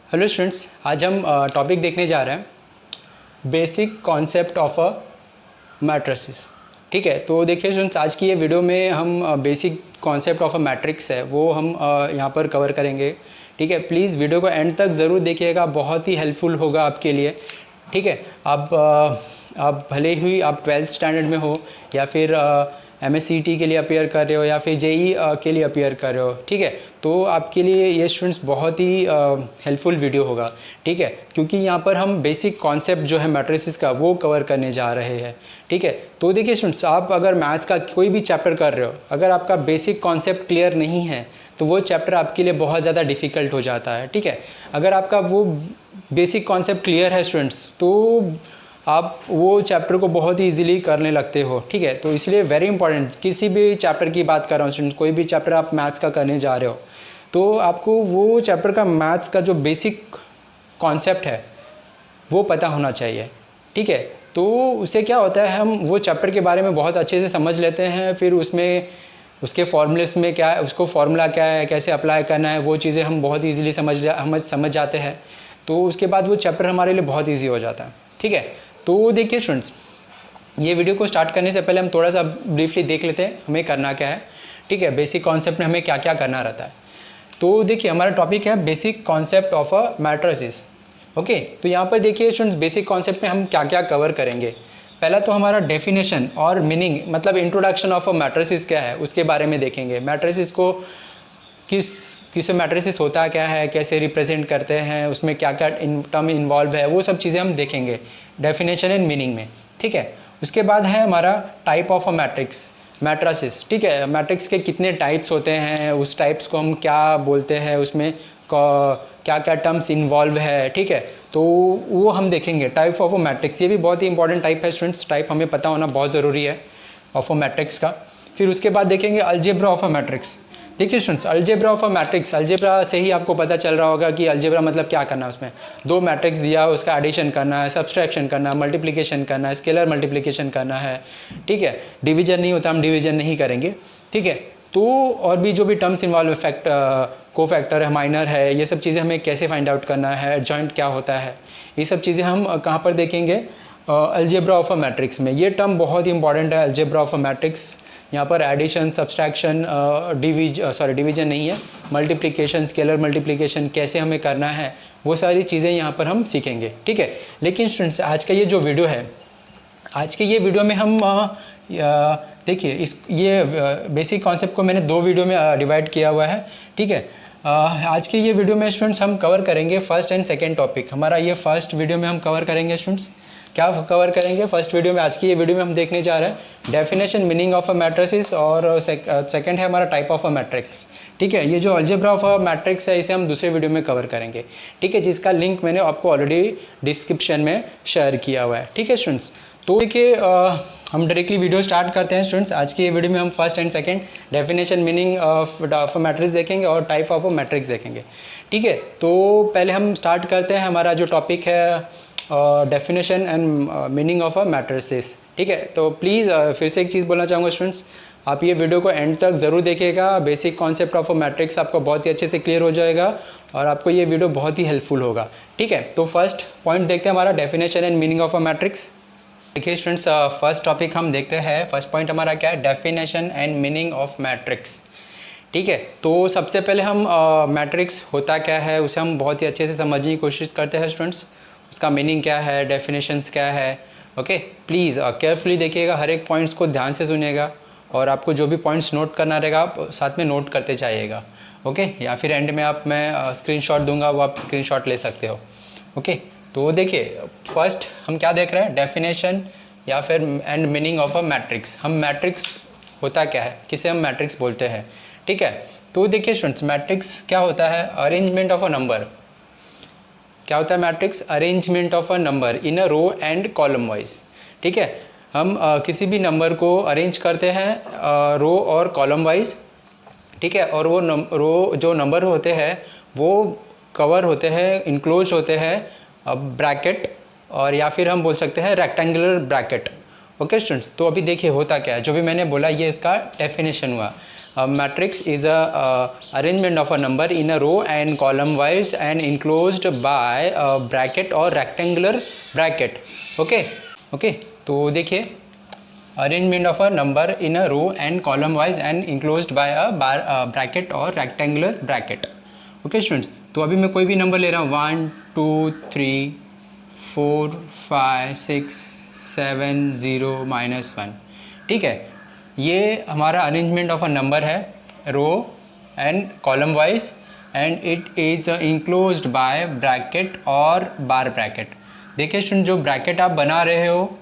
Hello students, आज हम topic देखने जा रहे हैं basic concept of a matrices. ठीक है, तो देखिए स्टूडेंट्स, आज की ये वीडियो में हम basic concept of a matrix है वो हम यहाँ पर कवर करेंगे। ठीक है, प्लीज़ वीडियो को एंड तक ज़रूर देखिएगा, बहुत ही हेल्पफुल होगा आपके लिए। ठीक है, आप भले ही आप 12th स्टैंडर्ड में हो या फिर MSCT के लिए अपेयर कर रहे हो या फिर JEE के लिए अपेयर कर रहे हो। ठीक है, तो आपके लिए ये स्टूडेंट्स बहुत ही हेल्पफुल वीडियो होगा। ठीक है, क्योंकि यहाँ पर हम बेसिक कॉन्सेप्ट जो है मैट्रिसेस का वो कवर करने जा रहे हैं। ठीक है, तो देखिए स्टूडेंट्स, आप अगर मैथ्स का कोई भी चैप्टर कर रहे हो, अगर आपका बेसिक कॉन्सेप्ट क्लियर नहीं है तो वो चैप्टर आपके लिए बहुत ज़्यादा डिफ़िकल्ट हो जाता है। ठीक है, अगर आपका वो बेसिक कॉन्सेप्ट क्लियर है स्टूडेंट्स, तो आप वो चैप्टर को बहुत ही इजीली करने लगते हो। ठीक है, तो इसलिए वेरी इंपॉर्टेंट, किसी भी चैप्टर की बात कर रहा हूँ स्टूडेंट, कोई भी चैप्टर आप मैथ्स का करने जा रहे हो तो आपको वो चैप्टर का मैथ्स का जो बेसिक कॉन्सेप्ट है वो पता होना चाहिए। ठीक है, तो उससे क्या होता है, हम वो चैप्टर के बारे में बहुत अच्छे से समझ लेते हैं, फिर उसमें उसके फॉर्मूलेस में क्या है, उसको फार्मूला क्या है, कैसे अप्लाई करना है, वो चीज़ें हम बहुत ईजीली समझ जाते हैं। तो उसके बाद वो चैप्टर हमारे लिए बहुत ईजी हो जाता है। ठीक है, तो देखिए स्टूडेंट्स, ये वीडियो को स्टार्ट करने से पहले हम थोड़ा सा ब्रीफली देख लेते हैं हमें करना क्या है। ठीक है, बेसिक कॉन्सेप्ट में हमें क्या क्या करना रहता है। तो देखिए, हमारा टॉपिक है basic concept of a matrices. Okay, तो यहाँ पर देखिए स्टूडेंट्स, बेसिक कॉन्सेप्ट में हम क्या क्या कवर करेंगे। पहला तो हमारा डेफिनेशन और मीनिंग, मतलब इंट्रोडक्शन ऑफ अ मैट्रिसेस क्या है उसके बारे में देखेंगे। मैट्रिसेस को किस मैट्रिसेस होता क्या है, कैसे रिप्रेजेंट करते हैं, उसमें क्या क्या टर्म इन्वॉल्व है, वो सब चीज़ें हम देखेंगे डेफिनेशन एंड मीनिंग में। ठीक है, उसके बाद है हमारा टाइप ऑफ अ मैट्रिसेस। ठीक है, मैट्रिक्स के कितने टाइप्स होते हैं, उस टाइप्स को हम क्या बोलते हैं, उसमें क्या क्या टर्म्स इन्वॉल्व है। ठीक है, तो वो हम देखेंगे टाइप ऑफ अ मैट्रिक्स। ये भी बहुत ही इंपॉर्टेंट टाइप है स्टूडेंट्स, टाइप हमें पता होना बहुत ज़रूरी है ऑफ अ मैट्रिक्स का। फिर उसके बाद देखेंगे अलजेब्रा ऑफ अ मैट्रिक्स। देखिए students, algebra of a matrix, algebra से ही आपको पता चल रहा होगा कि अलजेब्रा मतलब क्या करना है। उसमें दो मैट्रिक्स दिया, उसका एडिशन करना है, सब्सट्रैक्शन करना है, मल्टीप्लिकेशन करना है, स्केलर मल्टीप्लिकेशन करना है। ठीक है, डिवीजन नहीं होता, हम डिवीजन नहीं करेंगे। ठीक है, तो और भी जो भी टर्म्स इन्वॉल्व, कोफैक्टर है, माइनर है, ये सब चीज़ें हमें कैसे फाइंड आउट करना है, एडजॉइंट क्या होता है, ये सब चीज़ें हम कहाँ पर देखेंगे, अलजेब्रा ऑफ अ मैट्रिक्स में। ये टर्म बहुत ही इंपॉर्टेंट है, अलजेब्रा ऑफ अ मैट्रिक्स। यहाँ पर एडिशन, सब्सट्रैक्शन, डिवीजन नहीं है, मल्टीप्लिकेशन, स्केलर मल्टीप्लिकेशन कैसे हमें करना है, वो सारी चीज़ें यहाँ पर हम सीखेंगे। ठीक है, लेकिन स्टूडेंट्स, आज का ये जो वीडियो है, आज के ये वीडियो में हम देखिए ये बेसिक कॉन्सेप्ट को मैंने दो वीडियो में डिवाइड किया हुआ है। ठीक है, आज के ये वीडियो में स्टूडेंट्स हम कवर करेंगे फर्स्ट एंड सेकंड टॉपिक। हमारा ये फर्स्ट वीडियो में हम कवर करेंगे स्टूडेंट्स, क्या कवर करेंगे फर्स्ट वीडियो में, आज की ये वीडियो में हम देखने जा रहे हैं definition, meaning of a matrices, और सेकंड है हमारा टाइप ऑफ अ मैट्रिक्स। ठीक है, ये जो अलजेब्रा ऑफ अ मैट्रिक्स है इसे हम दूसरे वीडियो में कवर करेंगे। ठीक है, जिसका लिंक मैंने आपको ऑलरेडी डिस्क्रिप्शन में शेयर किया हुआ है। ठीक है स्टूडेंट्स, तो देखिए हम डायरेक्टली वीडियो स्टार्ट करते हैं स्टूडेंट्स। आज की ये वीडियो में हम first and second definition, meaning of a matrix देखेंगे और टाइप ऑफ अ मैट्रिक्स देखेंगे। ठीक है, तो पहले हम स्टार्ट करते हैं, हमारा जो टॉपिक है definition and meaning of a matrices. ठीक है, तो प्लीज़ फिर से एक चीज़ बोलना चाहूँगा स्टूडेंट्स, आप ये वीडियो को एंड तक ज़रूर देखिएगा। Basic concept of a matrix आपको बहुत ही अच्छे से क्लियर हो जाएगा और आपको ये वीडियो बहुत ही हेल्पफुल होगा। ठीक है, तो फर्स्ट पॉइंट देखते हैं हमारा definition and meaning of a matrix. देखिए स्टूडेंट्स, फर्स्ट टॉपिक हम देखते हैं, फर्स्ट पॉइंट हमारा क्या है, definition and meaning of matrix. ठीक है, तो सबसे पहले हम मैट्रिक्स होता क्या है उसे हम बहुत ही अच्छे से समझने की कोशिश करते हैं स्टूडेंट्स। उसका मीनिंग क्या है, डेफिनेशंस क्या है। ओके, प्लीज़ केयरफुली देखिएगा, हर एक पॉइंट्स को ध्यान से सुनिएगा और आपको जो भी पॉइंट्स नोट करना रहेगा आप साथ में नोट करते जाइएगा। ओके, या फिर एंड में मैं स्क्रीनशॉट दूंगा, वो आप स्क्रीनशॉट ले सकते हो। ओके, तो देखिए फर्स्ट हम क्या देख रहे हैं, डेफिनेशन या फिर and meaning of a matrix. हम मैट्रिक्स होता क्या है, किसे हम मैट्रिक्स बोलते हैं। ठीक है, तो देखिए स्टूडेंट्स, मैट्रिक्स क्या होता है, अरेंजमेंट ऑफ अ नंबर। क्या होता है matrix, arrangement of a number in a row and column wise. ठीक है, हम किसी भी नंबर को अरेंज करते हैं रो और कॉलम वाइज। ठीक है, और वो रो जो नंबर होते हैं वो कवर होते हैं, इनक्लोज होते हैं ब्रैकेट, और या फिर हम बोल सकते हैं रेक्टेंगुलर ब्रैकेट। ओके स्टूडेंट्स, तो अभी देखिए होता क्या है, जो भी मैंने बोला ये इसका डेफिनेशन हुआ। matrix is a arrangement of a number in a row and column wise and enclosed by a bracket or rectangular bracket. okay तो देखिए arrangement of a number in a row and column wise and enclosed by a bracket और rectangular bracket. Okay students, तो अभी मैं कोई भी number ले रहा हूँ 1 2 3 4 5 6 7 0 -1. ठीक है, ये हमारा अरेंजमेंट ऑफ अ नंबर है row and column wise and it is enclosed by bracket और बार ब्रैकेट. देखिए स्टूडेंट, जो ब्रैकेट आप बना रहे हो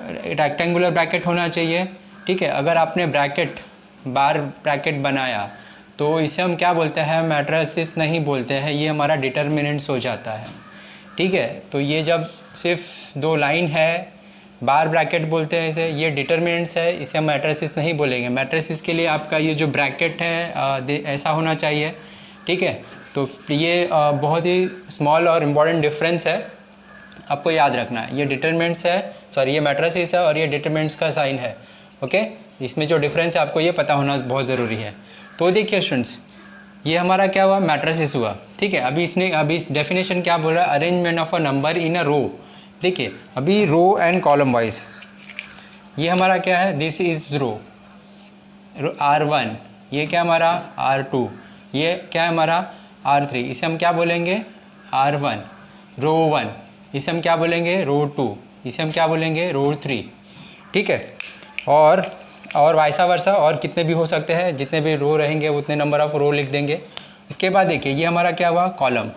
रेक्टेंगुलर ब्रैकेट होना चाहिए. ठीक है, अगर आपने ब्रैकेट बार ब्रैकेट बनाया तो इसे हम क्या बोलते हैं, मैट्रिसेस नहीं बोलते हैं, ये हमारा डिटर्मिनेंट्स हो जाता है. ठीक है, तो ये जब सिर्फ 2 लाइन है बार ब्रैकेट बोलते हैं इसे, ये डिटर्मिनेंट्स है, इसे हम मैट्रिसेस नहीं बोलेंगे. मैट्रिसेस के लिए आपका ये जो ब्रैकेट है ऐसा होना चाहिए. ठीक है, तो ये बहुत ही स्मॉल और इम्पॉर्टेंट डिफरेंस है, आपको याद रखना है. ये डिटरमिनेंट्स है, सॉरी ये मैट्रिसेस है और ये डिटरमिनेंट्स का साइन है. ओके, इसमें जो डिफरेंस है आपको ये पता होना बहुत ज़रूरी है. तो देखिए स्टूडेंट्स, ये हमारा क्या हुआ, मैट्रिसेस हुआ. ठीक है, अभी इस डेफिनेशन क्या बोल रहा है, arrangement of a number in a row. देखिए अभी रो एंड कॉलम वाइज ये हमारा क्या है, दिस इज़ रो R1, ये क्या हमारा R2, ये क्या है हमारा R3. इसे हम क्या बोलेंगे, R1 रो 1. इसे हम क्या बोलेंगे, रो 2. इसे हम क्या बोलेंगे, रो 3. ठीक है, और वाइसा वर्सा और कितने भी हो सकते हैं, जितने भी रो रहेंगे उतने नंबर ऑफ रो लिख देंगे. इसके बाद देखिए ये हमारा क्या हुआ, कॉलम.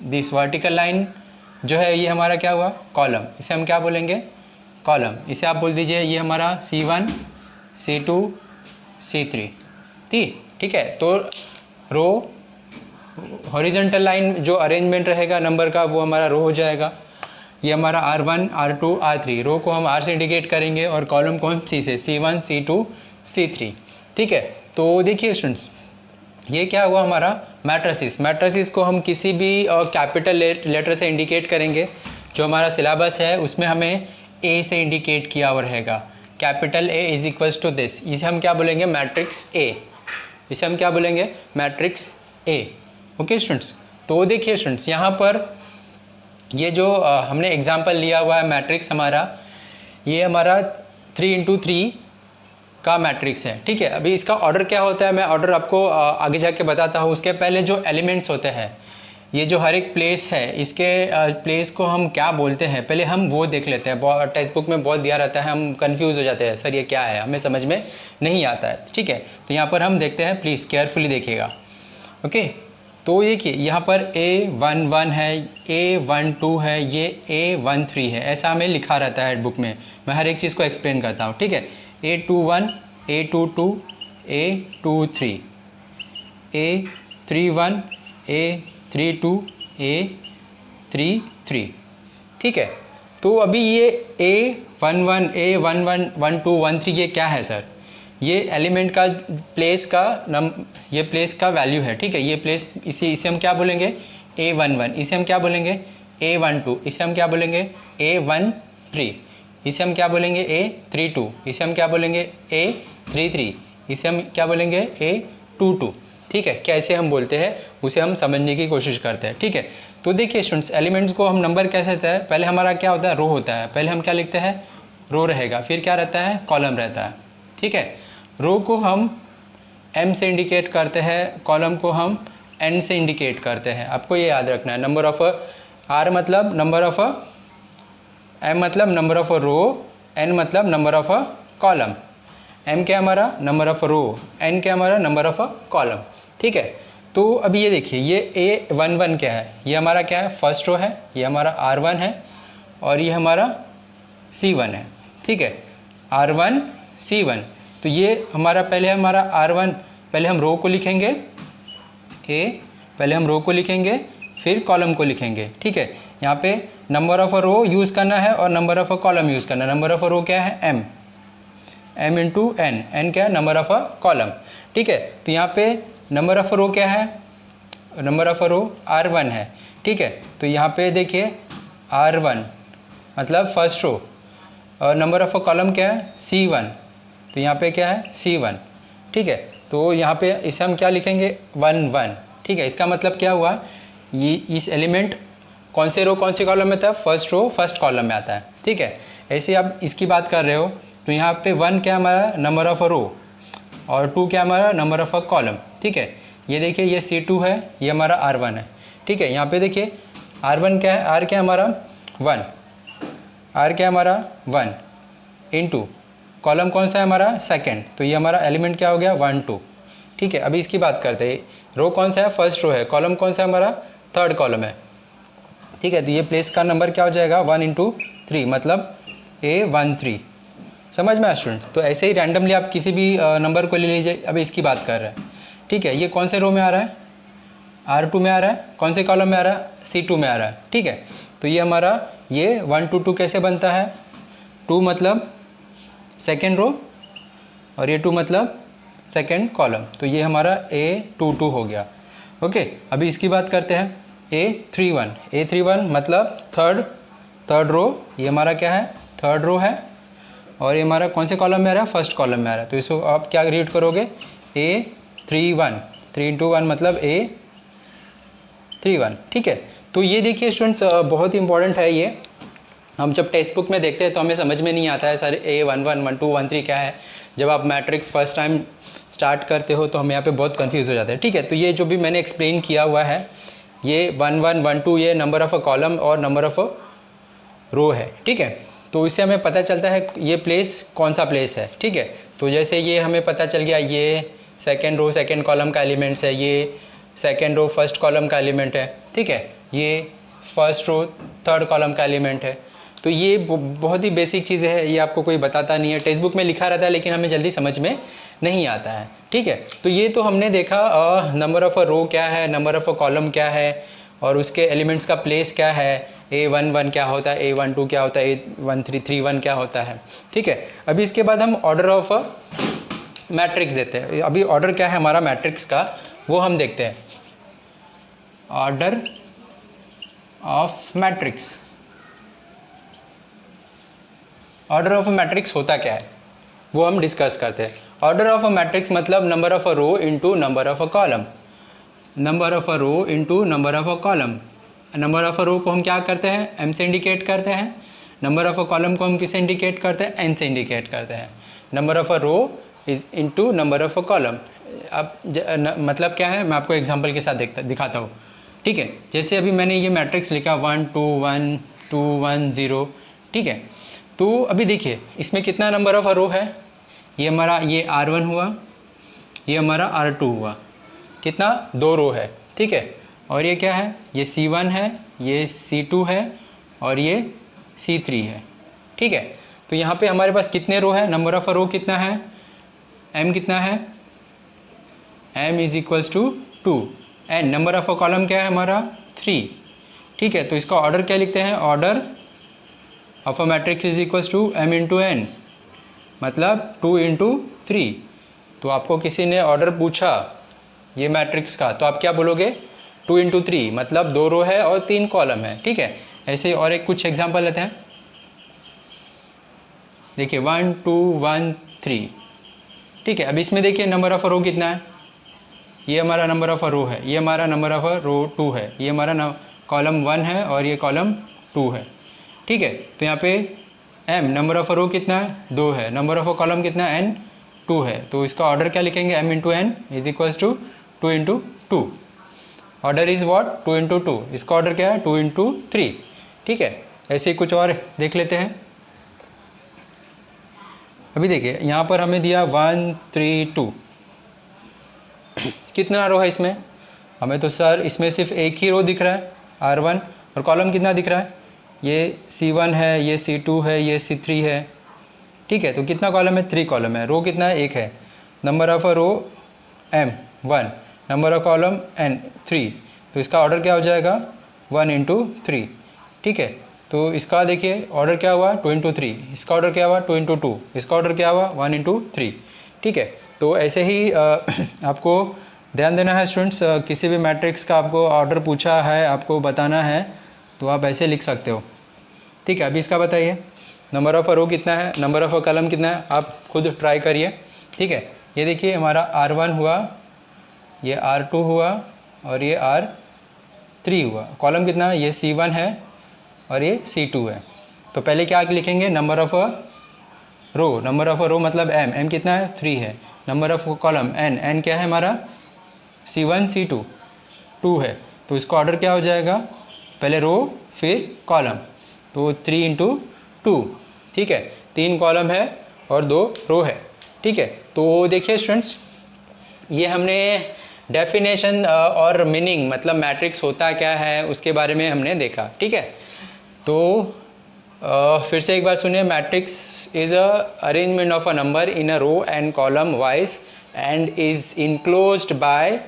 दिस वर्टिकल लाइन जो है ये हमारा क्या हुआ, कॉलम. इसे हम क्या बोलेंगे, कॉलम. इसे आप बोल दीजिए ये हमारा C1 C2 C3. ठीक है, तो रो हॉरिजॉन्टल लाइन जो अरेंजमेंट रहेगा नंबर का वो हमारा रो हो जाएगा. ये हमारा R1 R2 R3, रो को हम R से इंडिकेट करेंगे और कॉलम को हम C से, C1 C2 C3. ठीक है, तो देखिए स्टूडेंट्स, ये क्या हुआ हमारा मैट्रिसेस. मैट्रिसेस को हम किसी भी कैपिटल लेटर से इंडिकेट करेंगे. जो हमारा सिलेबस है उसमें हमें A से इंडिकेट किया हुआ रहेगा. Capital A is equals to this. इसे हम क्या बोलेंगे, मैट्रिक्स A. इसे हम क्या बोलेंगे, मैट्रिक्स A. ओके स्टूडेंट्स, तो देखिए स्टूडेंट्स, यहाँ पर ये जो हमने एग्जांपल लिया हुआ है मैट्रिक्स हमारा, ये हमारा 3×3 का मैट्रिक्स है. ठीक है, अभी इसका ऑर्डर क्या होता है मैं ऑर्डर आपको आगे जाके बताता हूँ. उसके पहले जो एलिमेंट्स होते हैं, ये जो हर एक प्लेस है, इसके प्लेस को हम क्या बोलते हैं पहले हम वो देख लेते हैं. टेक्स्ट बुक में बहुत दिया रहता है, हम कंफ्यूज हो जाते हैं, सर ये क्या है, हमें समझ में नहीं आता है. ठीक है, तो यहाँ पर हम देखते हैं, प्लीज़ केयरफुली देखिएगा. ओके, तो देखिए यहाँ पर A11 है, A12 है, ये A13 है, ऐसा हमें लिखा रहता है बुक में. मैं हर एक चीज़ को एक्सप्लेन करता हूँ. ठीक है, A21 A22 A23 A31 A32 A33. ठीक है, तो अभी ये A11 A11 12 13 ये क्या है सर, ये एलिमेंट का प्लेस का ये प्लेस का वैल्यू है. ठीक है, ये प्लेस इसे हम क्या बोलेंगे, A11. इसे हम क्या बोलेंगे, A12. इसे हम क्या बोलेंगे, A13. इसे हम क्या बोलेंगे, A32. इसे हम क्या बोलेंगे, A33. इसे हम क्या बोलेंगे, A22. ठीक है, कैसे हम बोलते हैं उसे हम समझने की कोशिश करते हैं. ठीक है, तो देखिए स्टूडेंट्स, एलिमेंट्स को हम नंबर कैसे होता है, पहले हमारा क्या होता है, रो होता है. पहले हम क्या लिखते हैं, रो रहेगा, फिर क्या रहता है, कॉलम रहता है. ठीक है, रो को हम M से इंडिकेट करते हैं, कॉलम को हम N से इंडिकेट करते हैं. आपको ये याद रखना है. नंबर ऑफ R मतलब नंबर ऑफ M मतलब नंबर ऑफ रो, N मतलब नंबर ऑफ कॉलम. M क्या हमारा नंबर ऑफ रो, N क्या हमारा नंबर ऑफ कॉलम. ठीक है, तो अभी ये देखिए ये A11 क्या है, ये हमारा क्या है, फर्स्ट रो है, ये हमारा R1 है और ये हमारा C1 है. ठीक है, R1 C1. तो ये हमारा पहले हमारा R1, पहले हम रो को लिखेंगे पहले हम रो को लिखेंगे फिर कॉलम को लिखेंगे. ठीक है, यहाँ पे number of a row use करना है और number of a column use करना है. नंबर ऑफ अ रो क्या है, M इंटू N क्या है, नंबर ऑफ अ कॉलम. ठीक है, तो यहाँ पे नंबर ऑफ अ रो क्या है, number of a row R1 है. ठीक है, तो यहाँ पे देखिए R1 मतलब फर्स्ट रो और नंबर ऑफ अ कॉलम क्या है, C1. तो यहाँ पे क्या है, C1. ठीक है, तो यहाँ पे इसे हम क्या लिखेंगे 1 1, ठीक है। इसका मतलब क्या हुआ, ये इस एलिमेंट कौन से रो कौन से कॉलम में था, फर्स्ट रो फर्स्ट कॉलम में आता है, ठीक है। ऐसे आप इसकी बात कर रहे हो तो यहाँ पे 1 क्या हमारा नंबर ऑफ अ रो और 2 क्या हमारा नंबर ऑफ अ कॉलम, ठीक है। ये देखिए ये C2 है, ये हमारा R1 है, ठीक है। यहाँ पे देखिए R1 क्या है, R क्या है हमारा 1, R क्या है हमारा 1 इंटू कॉलम कौन सा है हमारा सेकंड, तो ये हमारा एलिमेंट क्या हो गया 1 2, ठीक है। अभी इसकी बात करते हैं, रो कौन सा है फर्स्ट रो है, कॉलम कौन सा है हमारा थर्ड कॉलम है, ठीक है। तो ये प्लेस का नंबर क्या हो जाएगा 1 इंटू 3 मतलब A13, समझ में आया स्टूडेंट्स। तो ऐसे ही रैंडमली आप किसी भी नंबर को ले लीजिए। अभी इसकी बात कर रहे हैं, ठीक है। ये कौन से रो में आ रहा है, R2 में आ रहा है, कौन से कॉलम में आ रहा है C2 में आ रहा है, ठीक है। तो ये हमारा ये 1 2 2 कैसे बनता है, 2 मतलब सेकेंड रो और ये 2 मतलब सेकेंड कॉलम, तो ये हमारा A22 हो गया, ओके। अभी इसकी बात करते हैं A31 मतलब थर्ड रो, ये हमारा क्या है थर्ड रो है और ये हमारा कौन से कॉलम में आ रहा है फर्स्ट कॉलम में आ रहा है, तो इसको आप क्या रीड करोगे A31, 3 इंटू 1 मतलब A31, ठीक है। तो ये देखिए स्टूडेंट्स बहुत ही इंपॉर्टेंट है ये। हम जब टेक्स्ट बुक में देखते हैं तो हमें समझ में नहीं आता है सर A11 12 13 क्या है। जब आप मैट्रिक्स फर्स्ट टाइम स्टार्ट करते हो तो हम यहाँ पे बहुत कंफ्यूज हो जाते हैं, ठीक है। तो ये जो भी मैंने एक्सप्लेन किया हुआ है, ये 1 1 1 2 ये नंबर ऑफ अ कॉलम और नंबर ऑफ अ रो है, ठीक है। तो इससे हमें पता चलता है ये प्लेस कौन सा प्लेस है, ठीक है। तो जैसे ये हमें पता चल गया ये सेकेंड रो सेकेंड कॉलम का एलिमेंट्स है, ये सेकेंड रो फर्स्ट कॉलम का एलिमेंट है, ठीक है। ये फर्स्ट रो थर्ड कॉलम का एलिमेंट है। तो ये बहुत ही बेसिक चीज़ें है, ये आपको कोई बताता नहीं है, टेक्स्ट बुक में लिखा रहता है लेकिन हमें जल्दी समझ में नहीं आता है, ठीक है। तो ये तो हमने देखा नंबर ऑफ अ रो क्या है, नंबर ऑफ अ कॉलम क्या है और उसके एलिमेंट्स का प्लेस क्या है, A11 क्या होता है, A12 क्या होता है, A1331 क्या होता है, ठीक है। अभी इसके बाद हम ऑर्डर ऑफ अ मैट्रिक्स देते हैं। अभी ऑर्डर क्या है हमारा मैट्रिक्स का वो हम देखते हैं। Order of matrix, order of a matrix होता क्या है वो हम डिस्कस करते हैं। ऑर्डर ऑफ अ मैट्रिक्स मतलब number of a row into number of a column, number of a row into number of a column. Number of a row को हम क्या करते हैं M से इंडिकेट करते हैं, नंबर ऑफ अ कॉलम को हम किससे इंडिकेट करते हैं N से इंडिकेट करते हैं। Number of a row is into number of a column. अब मतलब क्या है मैं आपको एग्जांपल के साथ दिखाता हूँ, ठीक है। जैसे अभी मैंने ये मैट्रिक्स लिखा 1 2 1 2 1 0, ठीक है। तो अभी देखिए इसमें कितना नंबर ऑफ अ रो है, ये हमारा ये R1 हुआ, ये हमारा R2 हुआ, कितना 2 रो है, ठीक है। और ये क्या है, ये C1 है, ये C2 है और ये C3 है, ठीक है। तो यहाँ पे हमारे पास कितने रो है, नंबर ऑफ अ रो कितना है, M कितना है, M is equals to 2 and number of a column क्या है हमारा 3, ठीक है। तो इसका ऑर्डर क्या लिखते हैं, order of a matrix is equals to M into N मतलब 2 इंटू 3। तो आपको किसी ने ऑर्डर पूछा ये मैट्रिक्स का तो आप क्या बोलोगे 2 इंटू 3 मतलब 2 रो है और 3 कॉलम है, ठीक है। ऐसे और एक कुछ एग्जांपल लेते हैं, देखिए 1 2 1 3, ठीक है। अब इसमें देखिए नंबर ऑफ रो कितना है, ये हमारा नंबर ऑफ रो है, ये हमारा नंबर ऑफ रो 2 है, ये हमारा कॉलम 1 है और ये कॉलम 2 है, ठीक है। तो यहाँ पे M नंबर ऑफ रो कितना है 2 है, नंबर ऑफ कॉलम कितना है N 2 है। तो इसका ऑर्डर क्या लिखेंगे M into N is equals to 2 into 2। Order is what 2 into 2, इसका ऑर्डर क्या है 2 इंटू 3, ठीक है। ऐसे ही कुछ और देख लेते हैं। अभी देखिए यहाँ पर हमें दिया 1 3 2, कितना रो है इसमें, हमें तो सर इसमें सिर्फ एक ही रो दिख रहा है R1 और कॉलम कितना दिख रहा है, ये C1 है, ये C2 है, ये C3 है, ठीक है। तो कितना कॉलम है 3 कॉलम है, रो कितना है 1 है, number of a row M 1, number of column N 3। तो इसका ऑर्डर क्या हो जाएगा 1 इंटू 3, ठीक है। तो इसका देखिए ऑर्डर क्या हुआ 2 इंटू 3, इसका ऑर्डर क्या हुआ 2 इंटू 2, इसका ऑर्डर क्या हुआ 1 इंटू 3, ठीक है। तो ऐसे ही आपको ध्यान देना है स्टूडेंट्स, किसी भी मैट्रिक्स का आपको ऑर्डर पूछा है आपको बताना है तो आप ऐसे लिख सकते हो, ठीक है। अभी इसका बताइए नंबर ऑफ रो कितना है, नंबर ऑफ कॉलम कितना है, आप खुद ट्राई करिए, ठीक है। ये देखिए हमारा R1 हुआ, ये R2 हुआ और ये R3 हुआ। कॉलम कितना है? ये C1 है और ये C2 है। तो पहले क्या लिखेंगे? Number of a row, number of a row मतलब m कितना है? 3 है। नंबर ऑफ कॉलम n क्या है हमारा? C1 C2 2 है। तो इसका ऑर्डर क्या हो जाएगा? पहले रो फिर कॉलम, तो 3 इंटू 2, ठीक है। 3 कॉलम है और 2 रो है, ठीक है। तो देखिए स्टूडेंट्स, ये हमने डेफिनेशन और मीनिंग मतलब मैट्रिक्स होता क्या है उसके बारे में हमने देखा, ठीक है। तो फिर से एक बार सुनिए, matrix is a arrangement of a number in a row and column wise and is enclosed by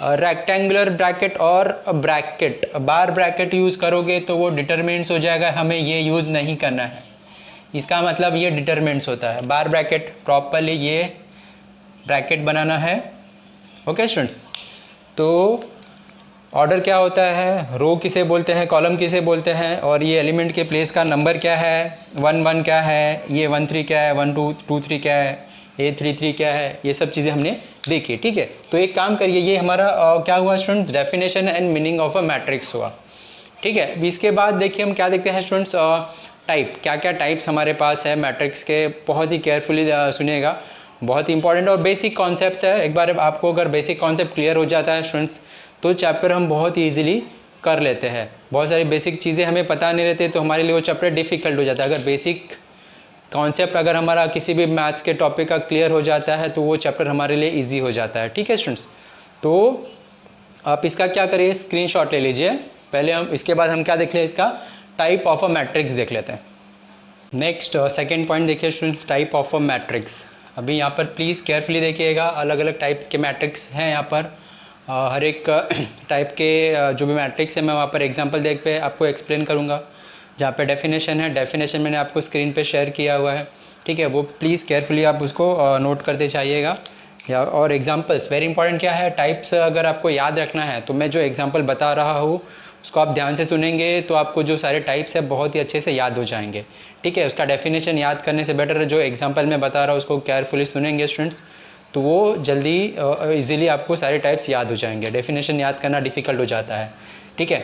rectangular bracket और ब्रैकेट। बार ब्रैकेट यूज़ करोगे तो वो डिटरमिनेंट्स हो जाएगा, हमें ये यूज़ नहीं करना है। इसका मतलब ये डिटरमिनेंट्स होता है। बार ब्रैकेट प्रॉपरली ये ब्रैकेट बनाना है, ओके स्टूडेंट्स। तो ऑर्डर क्या होता है, रो किसे बोलते हैं, कॉलम किसे बोलते हैं, और ये एलिमेंट के प्लेस का नंबर क्या है, 1 1 क्या है, ये 1 3 क्या है, 1 2 2 3 क्या है, ये 3 3 क्या है, ये सब चीज़ें हमने देखी, ठीक है। तो एक काम करिए, ये हमारा क्या हुआ students? Definition and meaning of a matrix हुआ, ठीक है। इसके बाद देखिए हम क्या देखते हैं स्टूडेंट्स, टाइप, क्या क्या टाइप्स हमारे पास है मैट्रिक्स के। बहुत ही केयरफुली सुनिएगा, बहुत ही इंपॉर्टेंट और बेसिक कॉन्सेप्ट्स है। एक बार आपको अगर बेसिक कॉन्सेप्ट क्लियर हो जाता है स्टूडेंट्स, तो चैप्टर हम बहुत ही ईजिली कर लेते हैं। बहुत सारी बेसिक चीज़ें हमें पता नहीं रहती तो हमारे लिए वो चैप्टर डिफ़िकल्ट हो जाता है। अगर बेसिक कॉन्सेप्ट अगर हमारा किसी भी मैथ्स के टॉपिक का क्लियर हो जाता है तो वो चैप्टर हमारे लिए ईजी हो जाता है, ठीक है स्टूडेंट्स। तो आप इसका क्या करिए, स्क्रीनशॉट ले लीजिए पहले। हम इसके बाद हम क्या देख लें, इसका टाइप ऑफ अ मैट्रिक्स देख लेते हैं। नेक्स्ट सेकेंड पॉइंट देखिए students, type of a matrix. अभी यहाँ पर प्लीज़ केयरफुली देखिएगा, अलग अलग टाइप्स के मैट्रिक्स हैं यहाँ पर। हर एक टाइप के जो भी मैट्रिक्स है मैं वहाँ पर एग्जांपल देख पे आपको एक्सप्लेन करूँगा। जहाँ पे डेफिनेशन है, डेफिनेशन मैंने आपको स्क्रीन पे शेयर किया हुआ है, ठीक है। वो प्लीज़ केयरफुली आप उसको नोट करते जाइएगा। या और एग्जांपल्स वेरी इंपॉर्टेंट क्या है, टाइप्स अगर आपको याद रखना है तो मैं जो एग्जांपल बता रहा हूँ उसको आप ध्यान से सुनेंगे तो आपको जो सारे टाइप्स है बहुत ही अच्छे से याद हो जाएंगे, ठीक है। उसका डेफिनेशन याद करने से बेटर है जो एग्जांपल मैं बता रहा हूँ उसको केयरफुली सुनेंगे स्टूडेंट्स, तो वो जल्दी इजीली आपको सारे टाइप्स याद हो जाएंगे। डेफिनेशन याद करना डिफ़िकल्ट हो जाता है, ठीक है।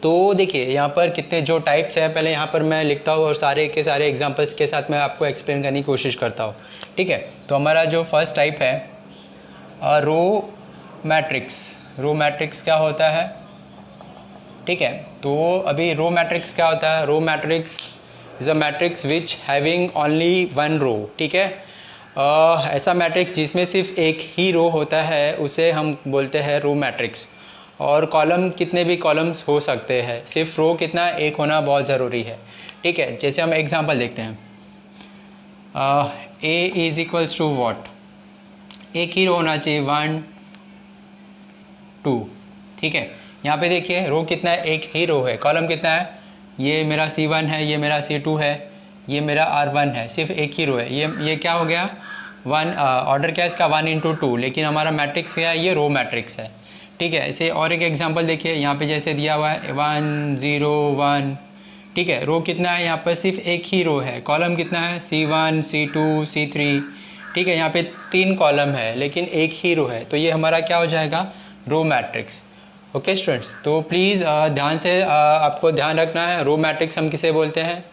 तो देखिए यहाँ पर कितने जो टाइप्स हैं, पहले यहाँ पर मैं लिखता हूँ और सारे के सारे एग्जांपल्स के साथ मैं आपको एक्सप्लेन करने की कोशिश करता हूँ, ठीक है। तो हमारा जो फर्स्ट टाइप है रो मैट्रिक्स। रो मैट्रिक्स क्या होता है, ठीक है। तो अभी रो मैट्रिक्स क्या होता है, row matrix is a matrix which having only 1 row, ठीक है। ऐसा मैट्रिक्स जिसमें सिर्फ एक ही रो होता है उसे हम बोलते हैं रो मैट्रिक्स। और कॉलम कितने भी कॉलम्स हो सकते हैं, सिर्फ रो कितना एक होना बहुत ज़रूरी है, ठीक है। जैसे हम एग्जांपल देखते हैं, A is equals to what, एक ही रो होना चाहिए 1 2, ठीक है। यहाँ पे देखिए रो कितना है, एक ही रो है। कॉलम कितना है, ये मेरा C1 है, ये मेरा C2 है, ये मेरा R1 है, सिर्फ एक ही रो है। ये क्या हो गया, 1 ऑर्डर क्या है इसका 1 इंटू 2, लेकिन हमारा मैट्रिक्स क्या है, ये रो मैट्रिक्स है, ठीक है। ऐसे और एक एग्जांपल देखिए, यहाँ पे जैसे दिया हुआ है 1 0 1, ठीक है। रो कितना है, यहाँ पर सिर्फ एक ही रो है। कॉलम कितना है, C1 C2 C3, ठीक है। यहाँ पे 3 कॉलम है लेकिन एक ही रो है, तो ये हमारा क्या हो जाएगा, रो मैट्रिक्स, ओके स्टूडेंट्स। तो प्लीज़ ध्यान से आपको ध्यान रखना है, रो मैट्रिक्स हम किसे बोलते हैं,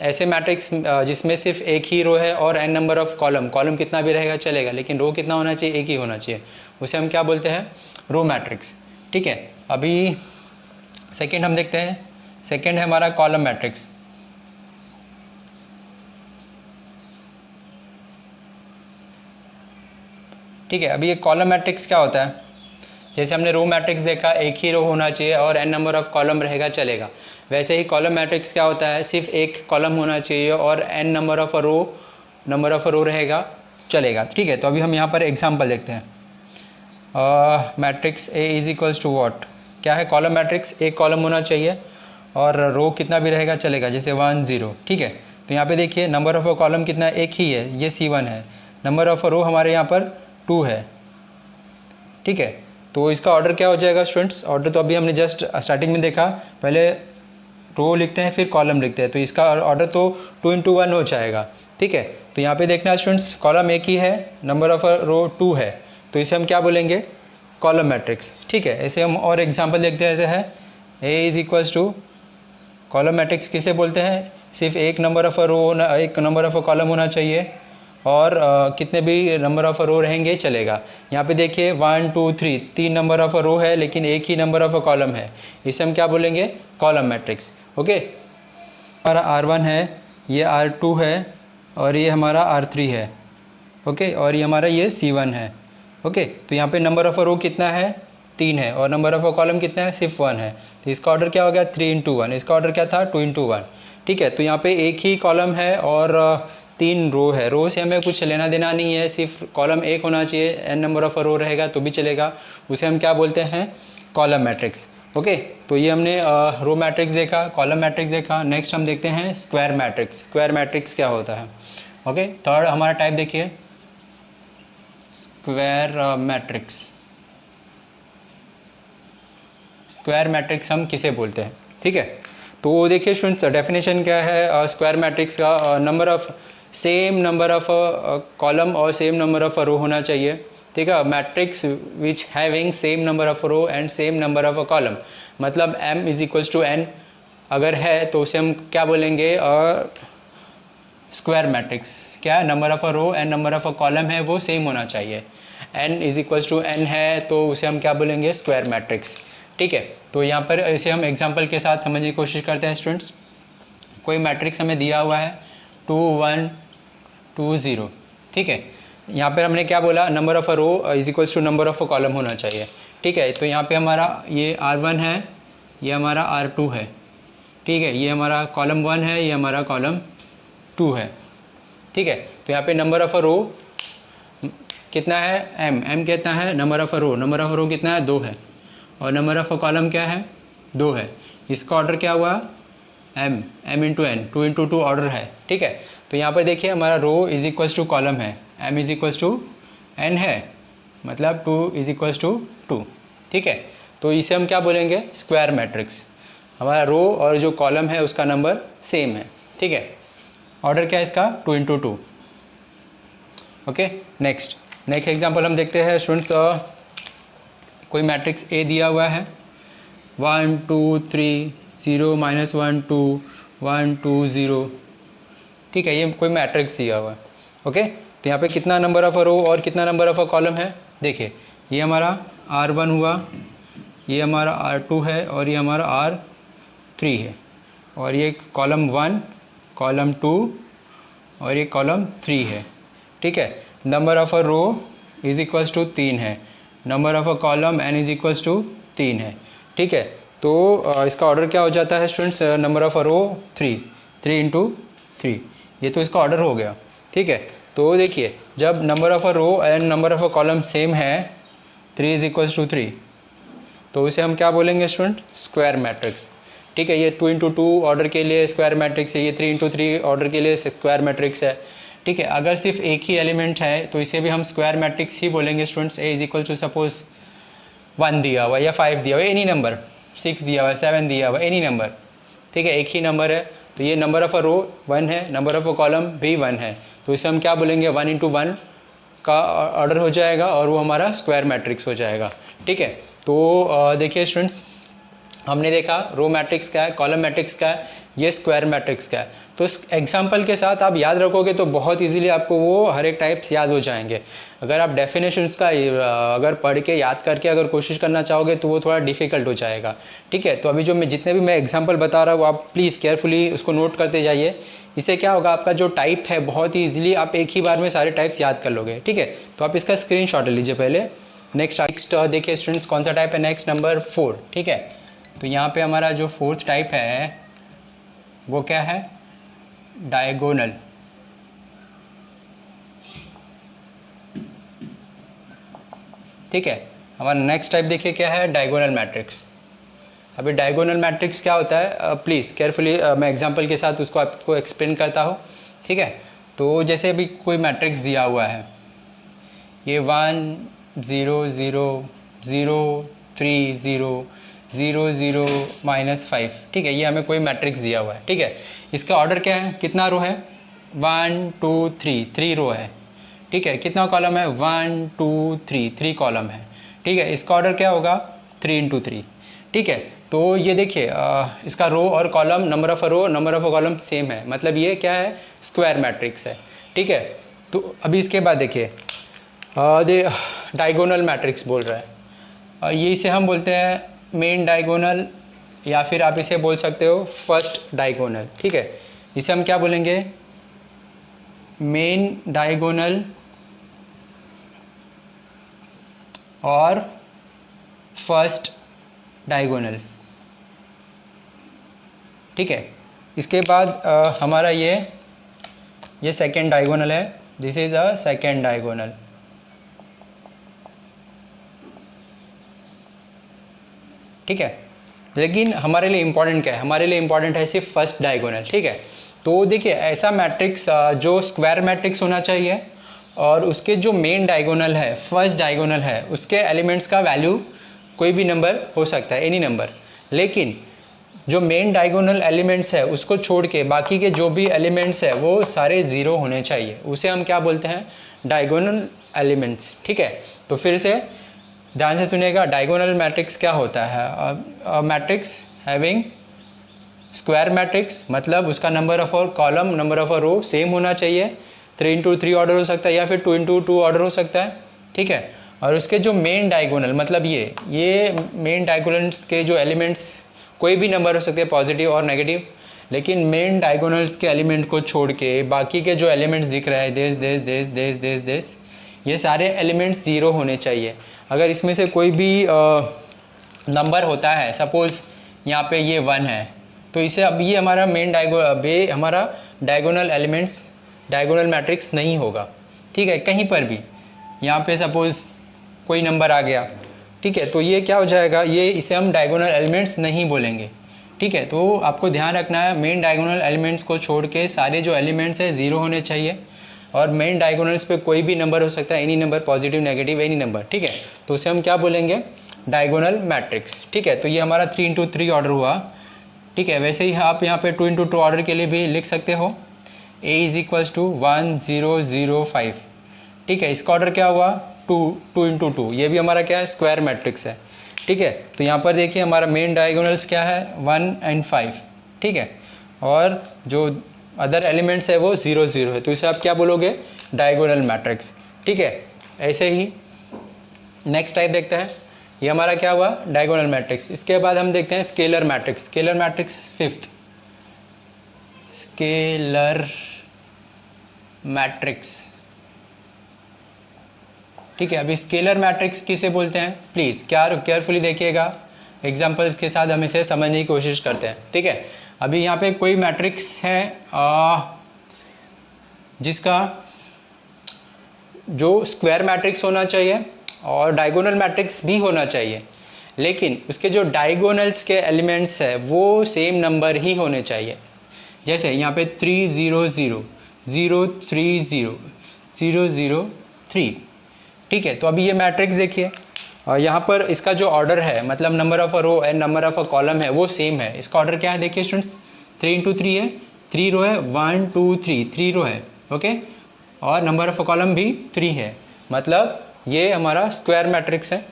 ऐसे मैट्रिक्स जिसमें सिर्फ एक ही रो है और n नंबर ऑफ कॉलम कितना भी रहेगा चलेगा, लेकिन रो कितना होना चाहिए, एक ही होना चाहिए, उसे हम क्या बोलते हैं, रो मैट्रिक्स, ठीक है। अभी सेकंड हम देखते हैं, सेकंड है हमारा कॉलम मैट्रिक्स। ठीक है, अभी ये कॉलम मैट्रिक्स क्या होता है, जैसे हमने रो मैट्रिक्स देखा एक ही रो होना चाहिए और n नंबर ऑफ कॉलम रहेगा चलेगा, वैसे ही कॉलम मैट्रिक्स क्या होता है, सिर्फ एक कॉलम होना चाहिए और n नंबर ऑफ रो रहेगा चलेगा, ठीक है। तो अभी हम यहाँ पर एग्जांपल देखते हैं, matrix A is equals to what, क्या है, कॉलम मैट्रिक्स, एक कॉलम होना चाहिए और रो कितना भी रहेगा चलेगा, जैसे 1 0, ठीक है। तो यहाँ पे देखिए नंबर ऑफ कॉलम कितना, एक ही है, ये C1 है, नंबर ऑफ रो हमारे यहाँ पर 2 है, ठीक है। तो इसका ऑर्डर क्या हो जाएगा स्टूडेंट्स, ऑर्डर तो अभी हमने जस्ट स्टार्टिंग में देखा, पहले रो लिखते हैं फिर कॉलम लिखते हैं, तो इसका ऑर्डर तो 2 into 1 हो जाएगा, ठीक है। तो यहाँ पे देखना स्टूडेंट्स, कॉलम एक ही है, नंबर ऑफ रो 2 है, तो इसे हम क्या बोलेंगे, कॉलम मैट्रिक्स। ठीक है, ऐसे हम और एग्जांपल देखते रहते हैं। A is equals to, column matrix किसे बोलते हैं, सिर्फ एक नंबर ऑफ रो होना, एक नंबर ऑफ कॉलम होना चाहिए और कितने भी नंबर ऑफ रो रहेंगे चलेगा। यहाँ पे देखिए 1 2 3 तीन नंबर ऑफ रो है लेकिन एक ही नंबर ऑफ कॉलम है, इसे हम क्या बोलेंगे, कॉलम मैट्रिक्स। ओके, हमारा R1 है, ये R2 है और ये हमारा R3 है। ओके, और ये हमारा ये C1 है। ओके, तो यहाँ पे नंबर ऑफ रो कितना है, 3 है, और नंबर ऑफ कॉलम कितना है, सिर्फ 1 है। तो इसका ऑर्डर क्या हो गया, 3 × 1। इसका ऑर्डर क्या था, 2 × 1। ठीक है, तो यहाँ पे एक ही कॉलम है और 3 रो है। रो से हमें कुछ लेना देना नहीं है, सिर्फ कॉलम एक होना चाहिए, n नंबर ऑफ रो रहेगा तो भी चलेगा, उसे हम क्या बोलते हैं, कॉलम मैट्रिक्स। ओके, तो ये हमने रो मैट्रिक्स देखा, कॉलम मैट्रिक्स देखा। नेक्स्ट हम देखते हैं स्क्वायर मैट्रिक्स। स्क्वायर मैट्रिक्स क्या होता है। ओके, थर्ड हमारा टाइप देखिए, स्क्वायर मैट्रिक्स। स्क्वायर मैट्रिक्स हम किसे बोलते हैं, ठीक है। तो देखिए स्टूडेंट्स, डेफिनेशन क्या है स्क्वायर मैट्रिक्स का, number of same number of column और सेम नंबर ऑफ रो होना चाहिए। ठीक है, matrix which having same number of row and same number of column, मतलब m is equals to n अगर है तो उसे हम क्या बोलेंगे, स्क्वायर मैट्रिक्स। क्या, number of row and number of column है वो सेम होना चाहिए। n is equals to n है तो उसे हम क्या बोलेंगे, स्क्वायर मैट्रिक्स। ठीक है, तो यहाँ पर इसे हम एग्जांपल के साथ समझने की कोशिश करते हैं स्टूडेंट्स। कोई मैट्रिक्स हमें दिया हुआ है 2 1 2 0। ठीक है, यहाँ पर हमने क्या बोला, number of row is equals to number of column होना चाहिए। ठीक है, तो यहाँ पे हमारा ये R1 है, ये हमारा R2 है। ठीक है, ये हमारा कॉलम 1 है, ये हमारा कॉलम 2 है। ठीक है, तो यहाँ पे नंबर ऑफ रो कितना है, m कितना है, नंबर ऑफ रो कितना है, 2 है, और नंबर ऑफ कॉलम क्या है, 2 है। इसका ऑर्डर क्या हुआ, m इंटू n, 2 × 2 ऑर्डर है। ठीक है, तो यहाँ पर देखिए हमारा row is equals to column है, m is equals to n है, मतलब 2 इज इक्वल्स टू 2। ठीक है, तो इसे हम क्या बोलेंगे, स्क्वायर मैट्रिक्स। हमारा रो और जो कॉलम है उसका नंबर सेम है। ठीक है, ऑर्डर क्या है इसका, 2 × 2। ओके, नेक्स्ट एग्जांपल हम देखते हैं स्टूडेंट्स। कोई मैट्रिक्स A दिया हुआ है, 1 2 3 0 -1 2 1 2 0। ठीक है, ये कोई मैट्रिक्स दिया हुआ है। ओके, तो यहाँ पे कितना नंबर ऑफ रो और कितना नंबर ऑफ कॉलम है, देखिए ये हमारा R1 हुआ, ये हमारा R2 है और ये हमारा R3 है, और ये कॉलम 1 कॉलम 2 और ये कॉलम 3 है। ठीक है, number of row is equals to 3 है, number of column n is equals to 3 है। ठीक है, तो इसका ऑर्डर क्या हो जाता है स्टूडेंट्स, नंबर ऑफ रो 3 × 3, ये तो इसका ऑर्डर हो गया। ठीक है, तो देखिए जब number of row and number of column same है, 3 इज इक्वल्स टू 3, तो इसे हम क्या बोलेंगे स्टूडेंट, स्क्वायर मैट्रिक्स। ठीक है, ये 2 × 2 ऑर्डर के लिए स्क्वायर मैट्रिक्स है, ये 3 × 3 ऑर्डर के लिए स्क्वायर मैट्रिक्स है। ठीक है, अगर सिर्फ एक ही एलिमेंट है तो इसे भी हम स्क्वायर मैट्रिक्स ही बोलेंगे students. A is equal to suppose 1 दिया हुआ या 5 दिया हुआ, एनी नंबर, 6 दिया हुआ, 7 दिया हुआ, एनी नंबर। ठीक है, एक ही नंबर है, तो ये नंबर ऑफ रो 1 है, नंबर ऑफ कॉलम भी 1 है, तो इसे हम क्या बोलेंगे, 1 × 1 का ऑर्डर हो जाएगा और वो हमारा स्क्वायर मैट्रिक्स हो जाएगा। ठीक है, तो देखिए स्टूडेंट्स, हमने देखा रो मैट्रिक्स क्या है, कॉलम मैट्रिक्स क्या है, ये स्क्वायर मैट्रिक्स क्या है। तो इस एग्जांपल के साथ आप याद रखोगे तो बहुत इजीली आपको वो हर एक टाइप्स याद हो जाएंगे। अगर आप डेफिनेशंस का अगर पढ़ के याद करके अगर कोशिश करना चाहोगे तो वो थोड़ा डिफ़िकल्ट हो जाएगा। ठीक है, तो अभी जो मैं जितने भी मैं एग्जांपल बता रहा हूँ आप प्लीज़ केयरफुली उसको नोट करते जाइए। इससे क्या होगा, आपका जो टाइप है बहुत ही ईजिली आप एक ही बार में सारे टाइप्स याद कर लोगे। ठीक है, तो आप इसका स्क्रीनशॉट ले लीजिए पहले। नेक्स्ट देखिए स्टूडेंट्स, कौन सा टाइप है, नेक्स्ट नंबर 4। ठीक है, तो यहाँ पे हमारा जो 4th टाइप है वो क्या है, डायगोनल। ठीक है, हमारा नेक्स्ट टाइप देखिए क्या है, डायगोनल मैट्रिक्स। अभी डायगोनल मैट्रिक्स क्या होता है, प्लीज़ केयरफुली मैं एग्जांपल के साथ उसको आपको एक्सप्लेन करता हूँ। ठीक है, तो जैसे अभी कोई मैट्रिक्स दिया हुआ है, ये 1 0 0 0 3 0 0 0 -5। ठीक है, ये हमें कोई मैट्रिक्स दिया हुआ है। ठीक है, इसका ऑर्डर क्या है, कितना रो है, 1 2 3 3 रो है, ठीक है। कितना कॉलम है? 1 2 3 3 कॉलम है, ठीक है। इसका ऑर्डर क्या होगा? 3 × 3, ठीक है। तो ये देखिए इसका रो और column, number of row number of column same है, मतलब ये क्या है? स्क्वायर मैट्रिक्स है, ठीक है। तो अभी इसके बाद देखिए डायगोनल मैट्रिक्स बोल रहा है, ये इसे हम बोलते हैं मेन डायगोनल, या फिर आप इसे बोल सकते हो फर्स्ट डायगोनल, ठीक है। इसे हम क्या बोलेंगे? मेन डायगोनल और फर्स्ट डायगोनल, ठीक है। इसके बाद हमारा ये सेकेंड डायगोनल है, this is a second diagonal, ठीक है। लेकिन हमारे लिए इम्पॉर्टेंट क्या है? हमारे लिए इम्पॉर्टेंट है सिर्फ फर्स्ट डायगोनल, ठीक है। तो देखिए ऐसा मैट्रिक्स जो स्क्वायर मैट्रिक्स होना चाहिए और उसके जो मेन डायगोनल है, फर्स्ट डायगोनल है, उसके एलिमेंट्स का वैल्यू कोई भी नंबर हो सकता है, एनी नंबर। लेकिन जो मेन डायगोनल एलिमेंट्स है उसको छोड़ के बाकी के जो भी एलिमेंट्स है वो सारे ज़ीरो होने चाहिए, उसे हम क्या बोलते हैं? डायगोनल एलिमेंट्स, ठीक है। तो फिर से ध्यान से सुनिएगा, डायगोनल मैट्रिक्स क्या होता है? मैट्रिक्स हैविंग स्क्वायर मैट्रिक्स, मतलब उसका number of column number of row same होना चाहिए, 3 × 3 ऑर्डर हो सकता है या फिर 2 × 2 ऑर्डर हो सकता है, ठीक है। और उसके जो मेन डायगोनल, मतलब ये मेन डायगोनल्स के जो एलिमेंट्स कोई भी नंबर हो सकते हैं, पॉजिटिव और नेगेटिव, लेकिन मेन डायगोनल्स के एलिमेंट को छोड़ के बाकी के जो एलिमेंट्स दिख रहे हैं देश, ये सारे एलिमेंट्स ज़ीरो होने चाहिए। अगर इसमें से कोई भी नंबर होता है, सपोज़ यहाँ पे ये 1 है, तो इसे अब ये हमारा हमारा डायगोनल एलिमेंट्स, डायगोनल मैट्रिक्स नहीं होगा, ठीक है। कहीं पर भी यहाँ पे सपोज़ कोई नंबर आ गया, ठीक है, तो ये क्या हो जाएगा? इसे हम डायगोनल एलिमेंट्स नहीं बोलेंगे, ठीक है। तो आपको ध्यान रखना है, मेन डायगोनल एलिमेंट्स को छोड़ के सारे जो एलिमेंट्स हैं ज़ीरो होने चाहिए, और मेन डायगोनल्स पे कोई भी नंबर हो सकता है, any number, positive negative any number, ठीक है। तो उसे हम क्या बोलेंगे? डायगोनल मैट्रिक्स, ठीक है। तो ये हमारा 3 × 3 ऑर्डर हुआ, ठीक है। वैसे ही आप यहाँ पे 2 × 2 ऑर्डर के लिए भी लिख सकते हो, A = 1 0 0 5, ठीक है। इसका ऑर्डर क्या हुआ? 2 × 2, ये भी हमारा क्या है? स्क्वायर मैट्रिक्स है, ठीक है। तो यहाँ पर देखिए हमारा मेन डायगोनल्स क्या है? 1 और 5, ठीक है। और जो अदर एलिमेंट्स है वो 0 0 है, तो इसे आप क्या बोलोगे? डायगोनल मैट्रिक्स, ठीक है। ऐसे ही नेक्स्ट टाइप देखते हैं, ये हमारा क्या हुआ? Diagonal matrix. इसके बाद हम देखते हैं scalar matrix. Scalar matrix fifth, scalar matrix, ठीक है। अभी स्केलर मैट्रिक्स किसे बोलते हैं? प्लीज़ केयरफुली देखिएगा, एग्जांपल्स के साथ हम इसे समझने की कोशिश करते हैं, ठीक है। अभी यहाँ पे कोई मैट्रिक्स है जिसका जो स्क्वायर मैट्रिक्स होना चाहिए और डायगोनल मैट्रिक्स भी होना चाहिए, लेकिन उसके जो डायगोनल्स के एलिमेंट्स है वो सेम नंबर ही होने चाहिए। जैसे यहाँ पे 3 0 0 0 3 0 0 0 3, ठीक है। तो अभी ये मैट्रिक्स देखिए, और यहाँ पर इसका जो ऑर्डर है, मतलब number of row and number of column है वो सेम है। इसका ऑर्डर क्या है? देखिए स्टूडेंट्स, 3 × 3 है, 3 रो है, 1 2 3 3 रो है, ओके। और नंबर ऑफ कॉलम भी 3 है, मतलब ये हमारा स्क्वायर मैट्रिक्स है,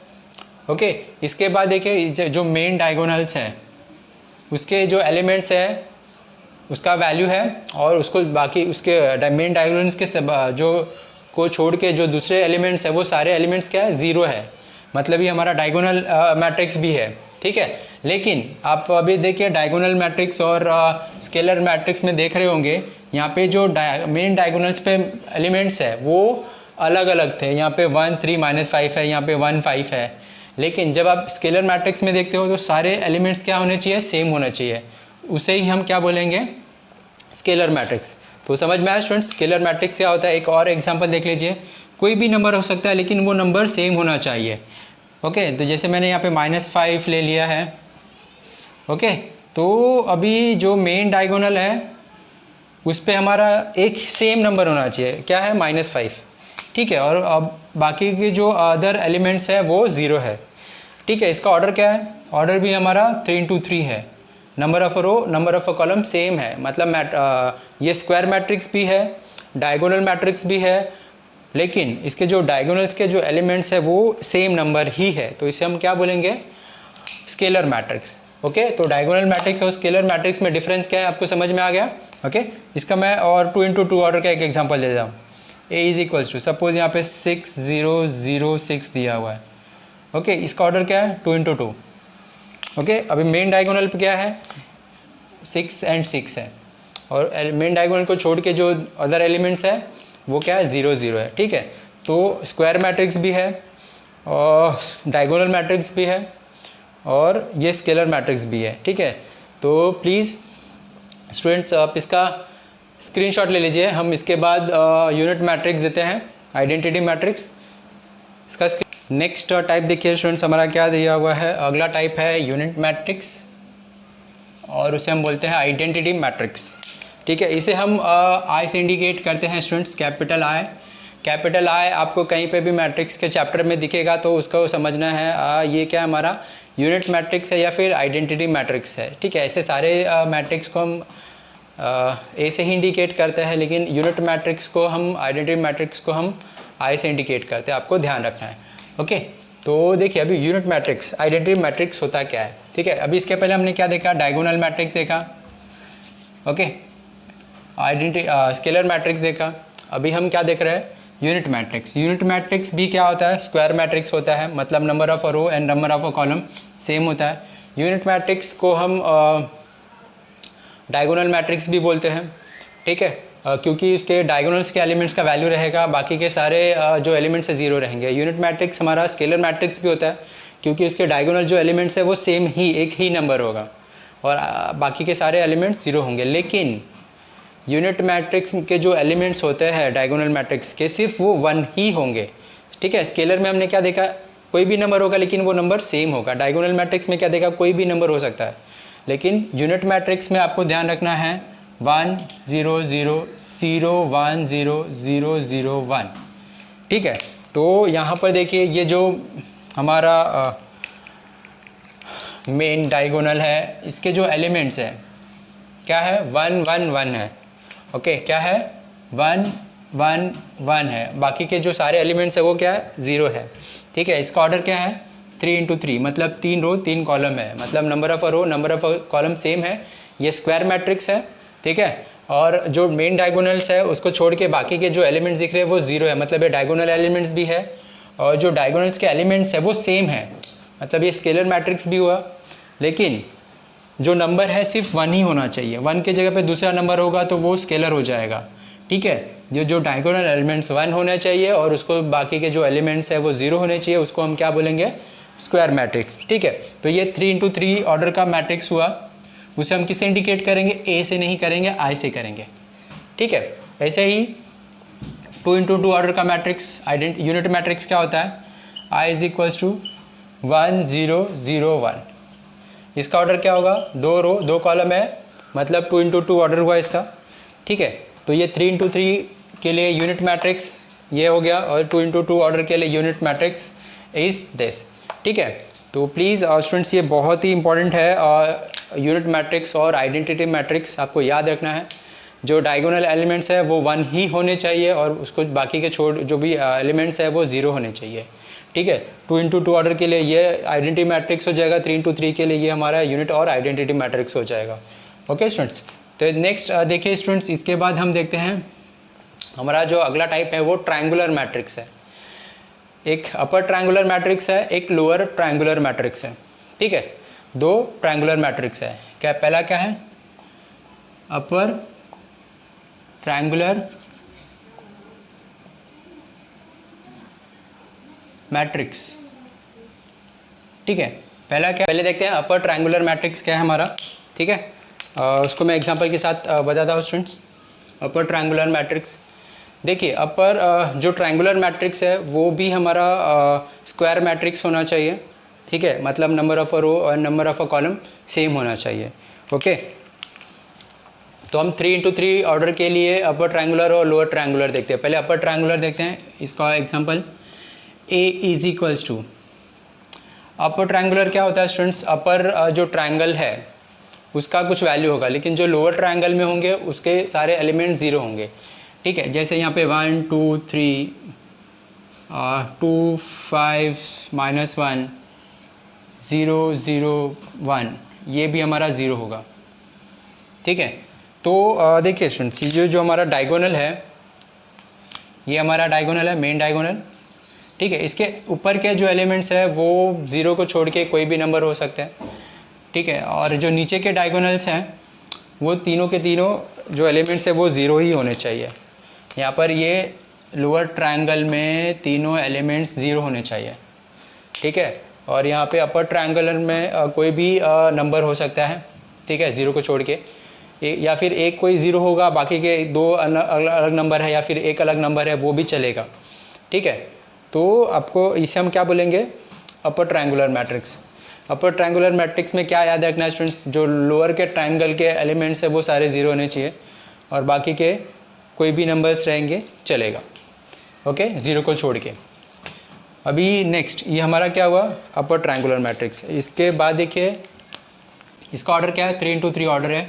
ओके। इसके बाद देखिए जो मेन डायगोनल्स हैं उसके जो एलिमेंट्स है उसका वैल्यू है, और उसको बाकी उसके मेन डायगोनल्स के जो को छोड़ के जो दूसरे एलिमेंट्स है वो सारे एलिमेंट्स क्या है? 0 है, मतलब ये हमारा डायगोनल मैट्रिक्स भी है, ठीक है। लेकिन आप अभी देखिए डायगोनल मैट्रिक्स और स्केलर मैट्रिक्स में देख रहे होंगे, यहाँ पे जो मेन डायगोनल्स पे एलिमेंट्स है वो अलग अलग थे। यहाँ पे 1 3 -5 है, यहाँ पे 1 5 है। लेकिन जब आप स्केलर मैट्रिक्स में देखते हो तो सारे एलिमेंट्स क्या होने चाहिए? सेम होना चाहिए, उसे ही हम क्या बोलेंगे? Scalar matrix. तो समझ में आया स्टूडेंट्स स्केलर मैट्रिक्स क्या होता है? एक और एग्जांपल देख लीजिए, कोई भी नंबर हो सकता है लेकिन वो नंबर सेम होना चाहिए, ओके। तो जैसे मैंने यहाँ पे -5 ले लिया है, ओके। तो अभी जो मेन डायगोनल है उस पर हमारा एक सेम नंबर होना चाहिए, क्या है? -5, ठीक है। और अब बाकी के जो अदर एलिमेंट्स है वो 0 है, ठीक है। इसका ऑर्डर क्या है? ऑर्डर भी हमारा 3 × 3 है, number of row number of column same है, मतलब ये स्क्वायर मैट्रिक्स भी है, डायगोनल मैट्रिक्स भी है, लेकिन इसके जो डायगोनल्स के जो एलिमेंट्स है वो सेम नंबर ही है, तो इसे हम क्या बोलेंगे, स्केलर मैट्रिक्स। ओके, तो डायगोनल मैट्रिक्स और स्केलर मैट्रिक्स में डिफरेंस क्या है आपको समझ में आ गया। ओके, इसका मैं और 2 × 2 ऑर्डर का एक एग्जांपल दे देता हूँ। A is equals to, suppose यहाँ पे 6 0 0 6 दिया हुआ है। ओके, इसका ऑर्डर क्या है, 2 × 2। ओके, अभी मेन डायगोनल पे क्या है, 6 और 6 है, और मेन डायगोनल को छोड़ के जो अदर एलिमेंट्स है वो क्या है, 0 0 है। ठीक है, तो स्क्वायर मैट्रिक्स भी है और डायगोनल मैट्रिक्स भी है और ये स्केलर मैट्रिक्स भी है। ठीक है, तो प्लीज़ स्टूडेंट्स आप इसका स्क्रीनशॉट ले लीजिए। हम इसके बाद यूनिट मैट्रिक्स देते हैं, आइडेंटिटी मैट्रिक्स। इसका नेक्स्ट टाइप देखिए स्टूडेंट्स, हमारा क्या दिया हुआ है, अगला टाइप है यूनिट मैट्रिक्स और उसे हम बोलते हैं आइडेंटिटी मैट्रिक्स। ठीक है, इसे हम आई से इंडिकेट करते हैं students, capital I. Capital I आपको कहीं पे भी मैट्रिक्स के चैप्टर में दिखेगा तो उसको समझना है ये क्या हमारा यूनिट मैट्रिक्स है या फिर आइडेंटिटी मैट्रिक्स है। ठीक है, ऐसे सारे मैट्रिक्स को हम ए से ही इंडिकेट करते हैं, लेकिन यूनिट मैट्रिक्स को हम, आइडेंटिटी मैट्रिक्स को हम आई से इंडिकेट करते हैं, आपको ध्यान रखना है। ओके, तो देखिए अभी यूनिट मैट्रिक्स, आइडेंटिटी मैट्रिक्स होता क्या है। ठीक है, अभी इसके पहले हमने क्या देखा, डायगोनल मैट्रिक्स देखा। ओके, आइडेंटिटी स्केलर मैट्रिक्स देखा। अभी हम क्या देख रहे हैं, यूनिट मैट्रिक्स। यूनिट मैट्रिक्स भी क्या होता है, स्क्वायर मैट्रिक्स होता है, मतलब number of row and number of column same होता है। यूनिट मैट्रिक्स को हम डायगोनल मैट्रिक्स भी बोलते हैं। ठीक है, क्योंकि उसके डायगोनल्स के एलिमेंट्स का वैल्यू रहेगा, बाकी के सारे जो एलिमेंट्स है ज़ीरो रहेंगे। यूनिट मैट्रिक्स हमारा स्केलर मैट्रिक्स भी होता है, क्योंकि उसके डायगोनल जो एलिमेंट्स है वो सेम ही, एक ही नंबर होगा और बाकी के सारे एलिमेंट्स ज़ीरो होंगे। लेकिन यूनिट मैट्रिक्स के जो एलिमेंट्स होते हैं डायगोनल मैट्रिक्स के, सिर्फ वो 1 ही होंगे। ठीक है, स्केलर में हमने क्या देखा, कोई भी नंबर होगा लेकिन वो नंबर सेम होगा। डायगोनल मैट्रिक्स में क्या देखा, कोई भी नंबर हो सकता है, लेकिन यूनिट मैट्रिक्स में आपको ध्यान रखना है 1 0 0 0 1 0 0 0 1। ठीक है, तो यहाँ पर देखिए ये जो हमारा मेन डायगोनल है, इसके जो एलिमेंट्स हैं क्या है, 1 1 1 है। ओके, क्या है, 1 1 1 है, बाकी के जो सारे एलिमेंट्स है वो क्या है, 0 है। ठीक है, इसका ऑर्डर क्या है, 3 × 3, मतलब 3 रो 3 कॉलम है, मतलब number of row number of column same है। ये स्क्वायर मैट्रिक्स है। ठीक है, और जो मेन डायगोनल्स है उसको छोड़ के बाकी के जो एलिमेंट्स दिख रहे हैं वो 0 है, मतलब ये डायगोनल एलिमेंट्स भी है और जो डायगोनल्स के एलिमेंट्स है वो सेम है, मतलब ये स्केलर मैट्रिक्स भी हुआ। लेकिन जो नंबर है सिर्फ 1 ही होना चाहिए, 1 की जगह पे दूसरा नंबर होगा तो वो स्केलर हो जाएगा। ठीक है, जो डायगोनल एलिमेंट्स 1 होने चाहिए और उसको बाकी के जो एलिमेंट्स है वो 0 होने चाहिए, उसको हम क्या बोलेंगे, स्क्वायर मैट्रिक्स। ठीक है, तो ये 3 × 3 ऑर्डर का मैट्रिक्स हुआ, उसे हम किससे इंडिकेट करेंगे, ए से नहीं करेंगे, आई से करेंगे। ठीक है, ऐसे ही 2 × 2 ऑर्डर का मैट्रिक्स यूनिट मैट्रिक्स क्या होता है, आई इज इक्वल्स टू 1 0 0 1। इसका ऑर्डर क्या होगा, 2 रो 2 कॉलम है, मतलब 2 × 2 ऑर्डर हुआ इसका। ठीक है, तो ये 3 × 3 के लिए यूनिट मैट्रिक्स ये हो गया, और 2 × 2 ऑर्डर के लिए यूनिट मैट्रिक्स इज दिस। ठीक है, तो प्लीज़ स्टूडेंट्स ये बहुत ही इंपॉर्टेंट है, और यूनिट मैट्रिक्स और आइडेंटिटी मैट्रिक्स आपको याद रखना है। जो डायगोनल एलिमेंट्स है वो 1 ही होने चाहिए और उसको बाकी के छोड़ जो भी एलिमेंट्स है वो 0 होने चाहिए। ठीक है, 2 × 2 ऑर्डर के लिए ये आइडेंटिटी मैट्रिक्स हो जाएगा, 3 × 3 के लिए ये हमारा यूनिट और आइडेंटिटी मैट्रिक्स हो जाएगा। ओके स्टूडेंट्स, तो नेक्स्ट देखिए स्टूडेंट्स, इसके बाद हम देखते हैं हमारा जो अगला टाइप है वो ट्रायंगुलर मैट्रिक्स है। एक अपर ट्रायंगुलर मैट्रिक्स है, एक लोअर ट्रायंगुलर मैट्रिक्स है। ठीक है, 2 ट्रायंगुलर मैट्रिक्स है। क्या पहला क्या है, अपर ट्रायंगुलर मैट्रिक्स। ठीक है, पहला क्या, पहले देखते हैं अपर ट्रायंगुलर मैट्रिक्स क्या है हमारा। ठीक है, उसको मैं एग्जांपल के साथ बताता हूँ स्टूडेंट्स। अपर ट्रायंगुलर मैट्रिक्स देखिए, अपर जो ट्रायंगुलर मैट्रिक्स है वो भी हमारा स्क्वायर मैट्रिक्स होना चाहिए। ठीक है, मतलब नंबर ऑफ रो और नंबर ऑफ कॉलम सेम होना चाहिए। ओके, तो हम 3 × 3 ऑर्डर के लिए अपर ट्रायंगुलर और लोअर ट्रायंगुलर देखते हैं। पहले अपर ट्रायंगुलर देखते हैं, इसका example A is equals to, upper triangular क्या होता है स्टूडेंट्स, अपर जो ट्रायंगल है उसका कुछ वैल्यू होगा, लेकिन जो लोअर ट्रायंगल में होंगे उसके सारे एलिमेंट ज़ीरो होंगे। ठीक है, जैसे यहाँ पे 1 2 3 2 5 -1 0 0 1, ये भी हमारा ज़ीरो होगा। ठीक है, तो देखिए स्टूडेंट्स, ये जो हमारा डायगोनल है, ये हमारा डायगोनल है, मेन डायगोनल। ठीक है, इसके ऊपर के जो एलिमेंट्स है वो ज़ीरो को छोड़ के कोई भी नंबर हो सकते हैं। ठीक है, और जो नीचे के डायगोनल्स हैं वो तीनों के तीनों जो एलिमेंट्स है वो ज़ीरो ही होने चाहिए। यहाँ पर ये लोअर ट्रायंगल में तीनों एलिमेंट्स ज़ीरो होने चाहिए। ठीक है, और यहाँ पे अपर ट्रायंगल में कोई भी नंबर हो सकता है। ठीक है, ज़ीरो को छोड़ के या फिर एक कोई ज़ीरो होगा, बाकी के दो अलग नंबर है या फिर एक अलग नंबर है, वो भी चलेगा। ठीक है, तो आपको इसे हम क्या बोलेंगे, upper triangular matrix. Upper triangular matrix में क्या याद रखना है स्टूडेंट्स, जो लोअर के ट्रायंगल के एलिमेंट्स है वो सारे ज़ीरो होने चाहिए और बाकी के कोई भी नंबर्स रहेंगे चलेगा। ओके, ज़ीरो को छोड़ के। अभी नेक्स्ट ये हमारा क्या हुआ, अपर ट्रायंगुलर मैट्रिक्स। इसके बाद देखिए इसका ऑर्डर क्या है, 3 × 3 ऑर्डर है।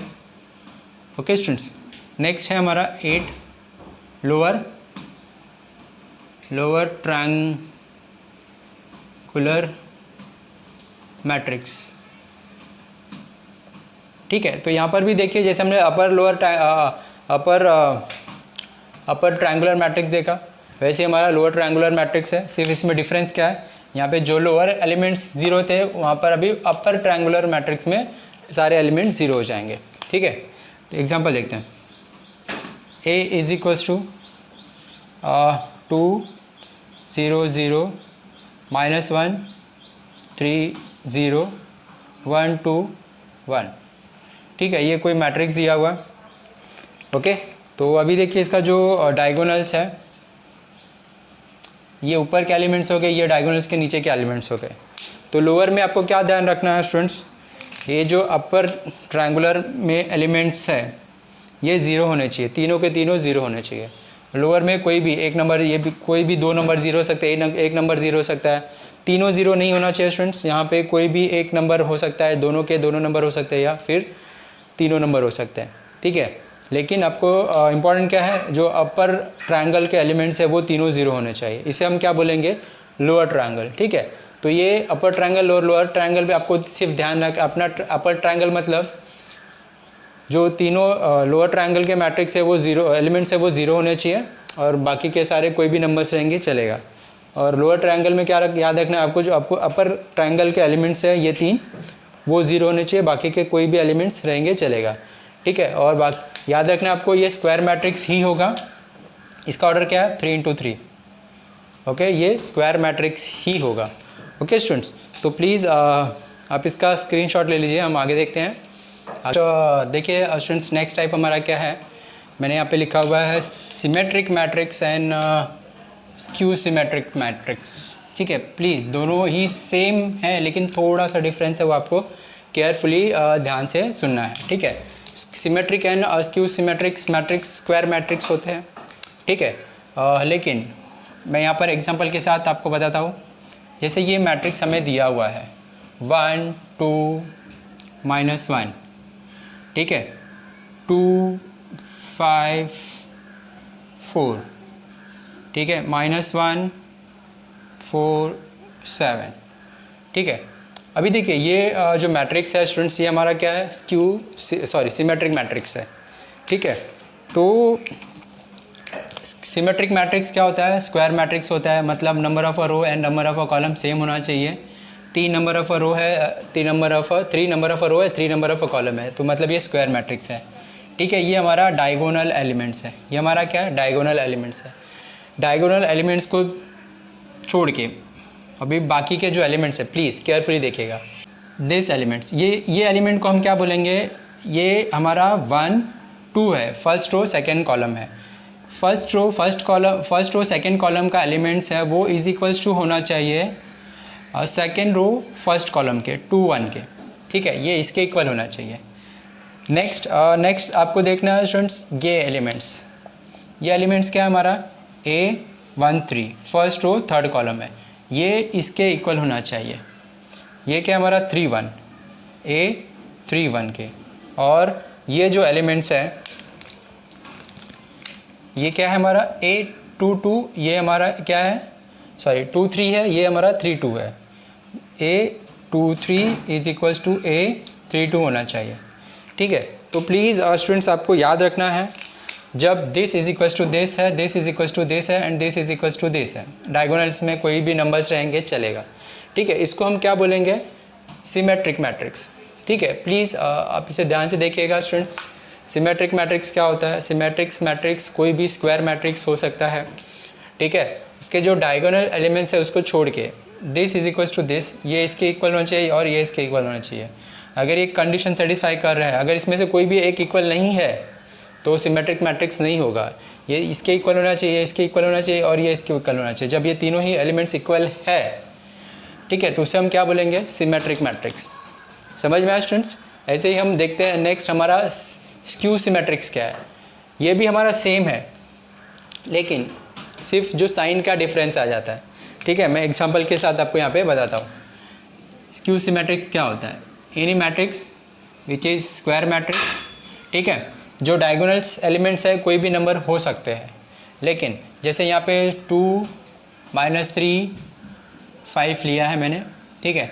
ओके स्टूडेंट्स, नेक्स्ट है हमारा 8 लोअर ट्रायंगुलर मैट्रिक्स। ठीक है, तो यहाँ पर भी देखिए जैसे हमने अपर ट्रायंगुलर मैट्रिक्स देखा, वैसे हमारा लोअर ट्रायंगुलर मैट्रिक्स है। सिर्फ इसमें डिफरेंस क्या है, यहाँ पे जो लोअर एलिमेंट्स ज़ीरो थे वहाँ पर अभी अपर ट्रायंगुलर मैट्रिक्स में सारे एलिमेंट्स ज़ीरो हो जाएंगे। ठीक है, तो एग्जांपल देखते हैं। A = 2 0 0 -1 3 0 1 2 1। ठीक है, ये कोई मैट्रिक्स दिया हुआ। ओके, तो अभी देखिए इसका जो डायगोनल्स है, ये ऊपर के एलिमेंट्स हो गए, ये डायगोनल्स के नीचे के एलिमेंट्स हो गए। तो लोअर में आपको क्या ध्यान रखना है स्टूडेंट्स, ये जो अपर ट्रायंगुलर में एलिमेंट्स है ये ज़ीरो होने चाहिए, तीनों के तीनों ज़ीरो होने चाहिए। लोअर में कोई भी एक नंबर, ये भी कोई भी दो नंबर ज़ीरो हो सकते हैं, एक नंबर ज़ीरो हो सकता है, तीनों ज़ीरो नहीं होना चाहिए स्टूडेंट्स। यहाँ पे कोई भी एक नंबर हो सकता है, दोनों के दोनों नंबर हो सकते हैं या फिर तीनों नंबर हो सकते हैं। ठीक है, लेकिन आपको इम्पॉर्टेंट क्या है, जो अपर ट्रायंगल के एलिमेंट्स है वो तीनों ज़ीरो होने चाहिए। इसे हम क्या बोलेंगे, लोअर ट्रायंगल। ठीक है, तो ये अपर ट्रायंगल और लोअर ट्रायंगल पे आपको सिर्फ ध्यान रख, अपना अपर ट्रायंगल मतलब जो तीनों लोअर ट्रायंगल के मैट्रिक्स है वो ज़ीरो एलिमेंट्स है वो ज़ीरो होने चाहिए और बाकी के सारे कोई भी नंबर्स रहेंगे चलेगा। और लोअर ट्रायंगल में क्या याद रखना है आपको, जो आपको अपर ट्रायंगल के एलिमेंट्स है ये तीन वो ज़ीरो होने चाहिए, बाकी के कोई भी एलिमेंट्स रहेंगे चलेगा। ठीक है, और याद रखना आपको ये स्क्वायर मैट्रिक्स ही होगा। इसका ऑर्डर क्या है, 3 × 3। ओके, ये स्क्वायर मैट्रिक्स ही होगा। ओके स्टूडेंट्स, तो प्लीज़ आप इसका स्क्रीनशॉट ले लीजिए, हम आगे देखते हैं। अच्छा देखिए स्टूडेंट्स, नेक्स्ट टाइप हमारा क्या है, मैंने यहाँ पे लिखा हुआ है symmetric matrix and skew symmetric matrix. ठीक है, प्लीज़ दोनों ही सेम है लेकिन थोड़ा सा डिफरेंस है, वो आपको केयरफुली ध्यान से सुनना है। ठीक है, symmetric and skew symmetrics matrix square matrix होते हैं। ठीक है, लेकिन मैं यहाँ पर एग्जांपल के साथ आपको बताता हूँ। जैसे ये मैट्रिक्स हमें दिया हुआ है 1 2 -1। ठीक है, 2 5 4। ठीक है, -1 4 7। ठीक है, अभी देखिए ये जो मैट्रिक्स है स्टूडेंट्स, ये हमारा क्या है, सिमेट्रिक मैट्रिक्स है। ठीक है, तो सिमेट्रिक मैट्रिक्स क्या होता है, स्क्वायर मैट्रिक्स होता है, मतलब number of a row and number of a column same होना चाहिए। 3 नंबर ऑफ अ रो है, 3 नंबर ऑफ अ रो है, 3 नंबर ऑफ अ कॉलम है, तो मतलब ये स्क्वायर मैट्रिक्स है। ठीक है, ये हमारा डायगोनल एलिमेंट्स है, ये हमारा क्या है, डायगोनल एलिमेंट्स है। डायगोनल एलिमेंट्स को छोड़ के अभी बाकी के जो एलिमेंट्स है प्लीज़ केयरफुली देखिएगा। दिस एलिमेंट्स, ये एलिमेंट को हम क्या बोलेंगे, ये हमारा 1 2 है, फर्स्ट रो सेकेंड कॉलम है। फर्स्ट रो सेकेंड कॉलम का एलिमेंट्स है वो इज इक्वल्स टू होना चाहिए सेकेंड रो फर्स्ट कॉलम के 2 1 के। ठीक है, ये इसके इक्वल होना चाहिए। नेक्स्ट आपको देखना है स्टूडेंट्स, ये एलिमेंट्स क्या है हमारा, A 1 3 first row third column है, ये इसके इक्वल होना चाहिए। ये क्या हमारा 3 1 A 3 1 के। और ये जो एलिमेंट्स है ये क्या है हमारा A22, ये हमारा क्या है, सॉरी 23 है, ये हमारा 32 है। A23 is equals to A32 होना चाहिए, ठीक है। तो प्लीज़ स्टूडेंट्स आपको याद रखना है, जब this is equals to this है, this is equals to this है and this is equals to this है, डायगोनल्स में कोई भी नंबर्स रहेंगे चलेगा, ठीक है। इसको हम क्या बोलेंगे, सिमेट्रिक मैट्रिक्स, ठीक है। प्लीज़ आप इसे ध्यान से देखिएगा स्टूडेंट्स। सिमेट्रिक मैट्रिक्स क्या होता है, सिमेट्रिक्स मैट्रिक्स कोई भी स्क्वायर मैट्रिक्स हो सकता है, ठीक है। उसके जो डायगोनल एलिमेंट्स है उसको छोड़ के this is equals to this, ये इसके इक्वल होना चाहिए और ये इसके इक्वल होना चाहिए। अगर ये कंडीशन सेटिस्फाई कर रहा है, अगर इसमें से कोई भी एक इक्वल नहीं है तो सिमेट्रिक मैट्रिक्स नहीं होगा। ये इसके इक्वल होना चाहिए, इसके इक्वल होना चाहिए और ये इसके इक्वल होना चाहिए। जब ये तीनों ही एलिमेंट्स इक्वल है, ठीक है, तो उसे हम क्या बोलेंगे, सिमेट्रिक मैट्रिक्स। समझ में आया स्टूडेंट्स। ऐसे ही हम देखते हैं नेक्स्ट हमारा स्क्यू सिमेट्रिक्स क्या है। ये भी हमारा सेम है लेकिन सिर्फ जो साइन का डिफरेंस आ जाता है, ठीक है। मैं एग्जांपल के साथ आपको यहाँ पे बताता हूँ। स्क्यू सिमेट्रिक्स क्या होता है, any matrix which is square matrix, ठीक है। जो डायगोनल्स एलिमेंट्स है कोई भी नंबर हो सकते हैं, लेकिन जैसे यहाँ पे 2 -3 5 लिया है मैंने, ठीक है।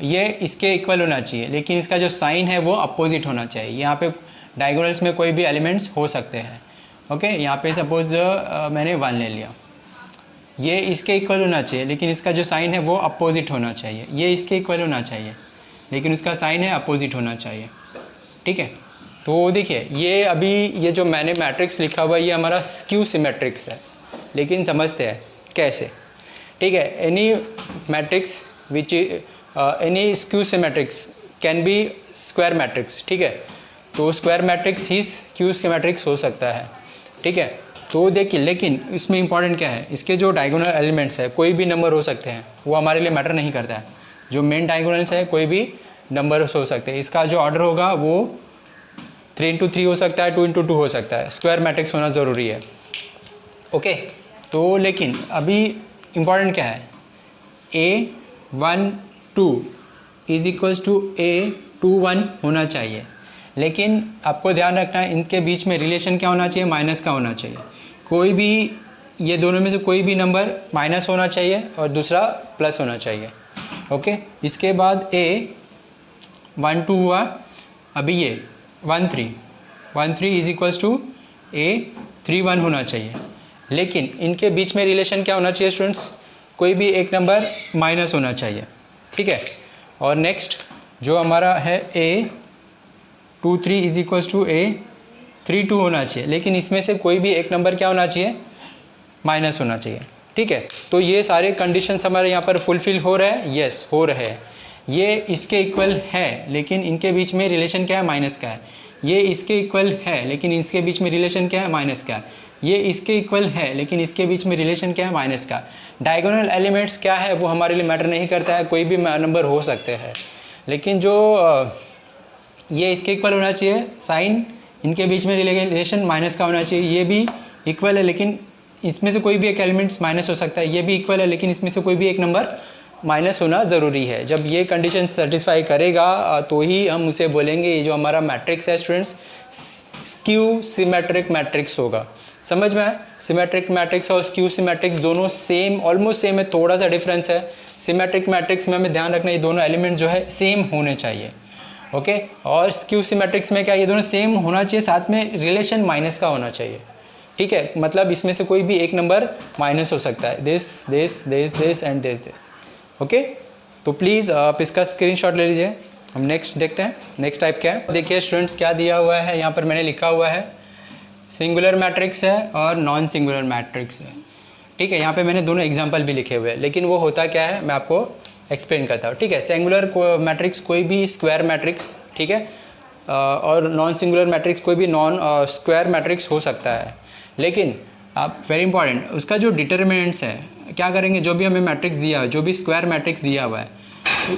ये इसके इक्वल होना चाहिए लेकिन इसका जो साइन है वो अपोजिट होना चाहिए। यहाँ पे डायगोनल्स में कोई भी एलिमेंट्स हो सकते हैं, ओके। यहाँ पे सपोज मैंने 1 ले लिया, ये इसके इक्वल होना चाहिए लेकिन इसका जो साइन है वो अपोजिट होना चाहिए। ये इसके इक्वल होना चाहिए लेकिन उसका साइन है अपोजिट होना चाहिए, ठीक है। तो देखिए ये अभी ये जो मैंने मैट्रिक्स लिखा हुआ है ये हमारा स्क्यू सिमेट्रिक्स है, लेकिन समझते हैं कैसे, ठीक है। Any matrix which any skew symmetrics can be square matrix, ठीक है। तो स्क्वायर मैट्रिक्स ही स्क्यू सिमेट्रिक्स हो सकता है, ठीक है। तो देखिए लेकिन इसमें इंपॉर्टेंट क्या है, इसके जो डायगोनल एलिमेंट्स है कोई भी नंबर हो सकते हैं, वो हमारे लिए मैटर नहीं करता है। जो मेन डायगोनल्स है कोई भी नंबर्स हो सकते हैं, इसका जो ऑर्डर होगा वो 3 × 3 हो सकता है, 2 × 2 हो सकता है। स्क्वायर मैट्रिक्स होना ज़रूरी है, ओके। तो लेकिन अभी इंपॉर्टेंट क्या है, A12 is equals to A21 होना चाहिए, लेकिन आपको ध्यान रखना है इनके बीच में रिलेशन क्या होना चाहिए, माइनस का होना चाहिए। कोई भी ये दोनों में से कोई भी नंबर माइनस होना चाहिए और दूसरा प्लस होना चाहिए, ओके। इसके बाद A12 हुआ, अभी ये 13 इज इक्वल्स टू A31 होना चाहिए, लेकिन इनके बीच में रिलेशन क्या होना चाहिए स्टूडेंट्स, कोई भी एक नंबर माइनस होना चाहिए, ठीक है। और नेक्स्ट जो हमारा है A23 is equals to A32 होना चाहिए, लेकिन इसमें से कोई भी एक नंबर क्या होना चाहिए, माइनस होना चाहिए, ठीक है। तो ये सारे कंडीशंस हमारे यहाँ पर फुलफिल हो रहे हैं, यस हो रहे हैं। ये इसके इक्वल है लेकिन इनके बीच में रिलेशन क्या है, माइनस का है। ये इसके इक्वल है लेकिन इसके बीच में रिलेशन क्या है, माइनस का। ये इसके इक्वल है लेकिन इसके बीच में रिलेशन क्या है, माइनस का। डायगोनल एलिमेंट्स क्या है वो हमारे लिए मैटर नहीं करता है, कोई भी नंबर हो सकते हैं, लेकिन जो ये इसके इक्वल होना चाहिए, साइन इनके बीच में रिलेशन माइनस का होना चाहिए। ये भी इक्वल है लेकिन इसमें से कोई भी एक एलिमेंट्स माइनस हो सकता है, ये भी इक्वल है लेकिन इसमें से कोई भी एक नंबर माइनस होना ज़रूरी है। जब ये कंडीशन सेटिस्फाई करेगा तो ही हम उसे बोलेंगे ये जो हमारा मैट्रिक्स है स्टूडेंट्स स्क्यू सिमेट्रिक मैट्रिक्स होगा। समझ में आया, सिमेट्रिक मैट्रिक्स और स्क्यू सिमेट्रिक्स दोनों सेम, ऑलमोस्ट सेम है, थोड़ा सा डिफरेंस है। सिमेट्रिक मैट्रिक्स में हमें ध्यान रखना ये दोनों एलिमेंट जो है सेम होने चाहिए, ओके। और स्क्यू सिमेट्रिक्स में क्या, ये दोनों सेम होना चाहिए, साथ में रिलेशन माइनस का होना चाहिए, ठीक है। मतलब इसमें से कोई भी एक नंबर माइनस हो सकता है, this this this this and this this, okay. तो प्लीज़ आप इसका स्क्रीनशॉट ले लीजिए। हम नेक्स्ट देखते हैं, नेक्स्ट टाइप क्या है। देखिए स्टूडेंट्स क्या दिया हुआ है यहाँ पर, मैंने लिखा हुआ है सिंगुलर मैट्रिक्स है और नॉन सिंगुलर मैट्रिक्स है, ठीक है। यहाँ पे मैंने दोनों एग्जांपल भी लिखे हुए हैं, लेकिन वो होता क्या है मैं आपको एक्सप्लेन करता हूँ, ठीक है। सिंगुलर मैट्रिक्स कोई भी स्क्वायर मैट्रिक्स, ठीक है, और नॉन सिंगुलर मैट्रिक्स कोई भी नॉन स्क्वायर मैट्रिक्स हो सकता है, लेकिन आप वेरी इंपॉर्टेंट उसका जो डिटर्मिनेंट्स है, क्या करेंगे, जो भी हमें मैट्रिक्स दिया हुआ है, जो भी स्क्वायर मैट्रिक्स दिया हुआ है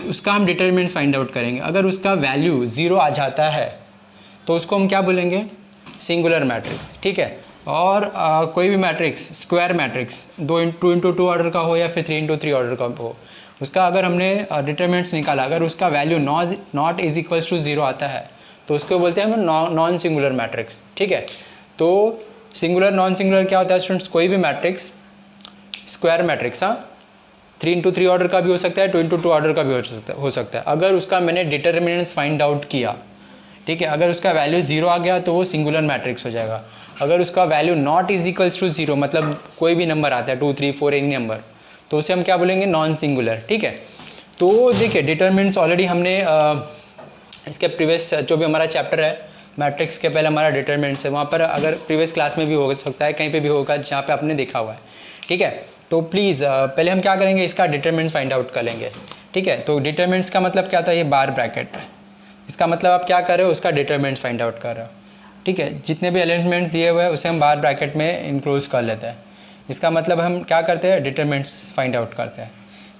उसका हम डिटर्मिनेंट्स फाइंड आउट करेंगे। अगर उसका वैल्यू 0 आ जाता है तो उसको हम क्या बोलेंगे, सिंगुलर मैट्रिक्स, ठीक है। और कोई भी मैट्रिक्स स्क्वायर मैट्रिक्स 2 × 2 ऑर्डर का हो या फिर 3 × 3 ऑर्डर का हो, उसका अगर हमने डिटर्मिनेंट्स निकाला, अगर उसका value not is equals to 0 आता है तो उसको बोलते हैं हम नॉन सिंगुलर मैट्रिक्स। ठीक है, तो सिंगुलर नॉन सिंगुलर क्या होता है स्टूडेंट्स? कोई भी मैट्रिक्स, स्क्वायर मैट्रिक्स, हाँ, 3x3 ऑर्डर का भी हो सकता है, 2x2 ऑर्डर का भी हो सकता है। अगर उसका मैंने डिटर्मिनेंट्स फाइंड आउट किया, ठीक है, अगर उसका वैल्यू 0 आ गया तो वो सिंगुलर मैट्रिक्स हो जाएगा। अगर उसका value not is equals to 0, मतलब कोई भी नंबर आता है 2 3 4 एनी नंबर, तो उसे हम क्या बोलेंगे? Non singular. ठीक है, तो देखिए डिटर्मिनेंट्स ऑलरेडी हमने इसके प्रीवियस जो भी हमारा चैप्टर है मैट्रिक्स के पहले हमारा डिटर्मिनेंट्स है, वहाँ पर अगर प्रीवियस क्लास में भी हो सकता है, कहीं पे भी होगा जहाँ पे आपने देखा हुआ है। ठीक है, तो प्लीज़ पहले हम क्या करेंगे? इसका डिटर्मिनेंट फाइंड आउट कर लेंगे। ठीक है, तो डिटर्मिनेंट्स का मतलब क्या था? ये बार ब्रैकेट, इसका मतलब आप क्या कर रहे हो? उसका डिटर्मिनेंट फाइंड आउट कर रहे हो। ठीक है, जितने भी एलिमेंट्स दिए हुए हैं उसे हम बार ब्रैकेट में इनक्लोज कर लेते हैं। इसका मतलब हम क्या करते हैं? डिटर्मिनेंट्स फाइंड आउट करते हैं।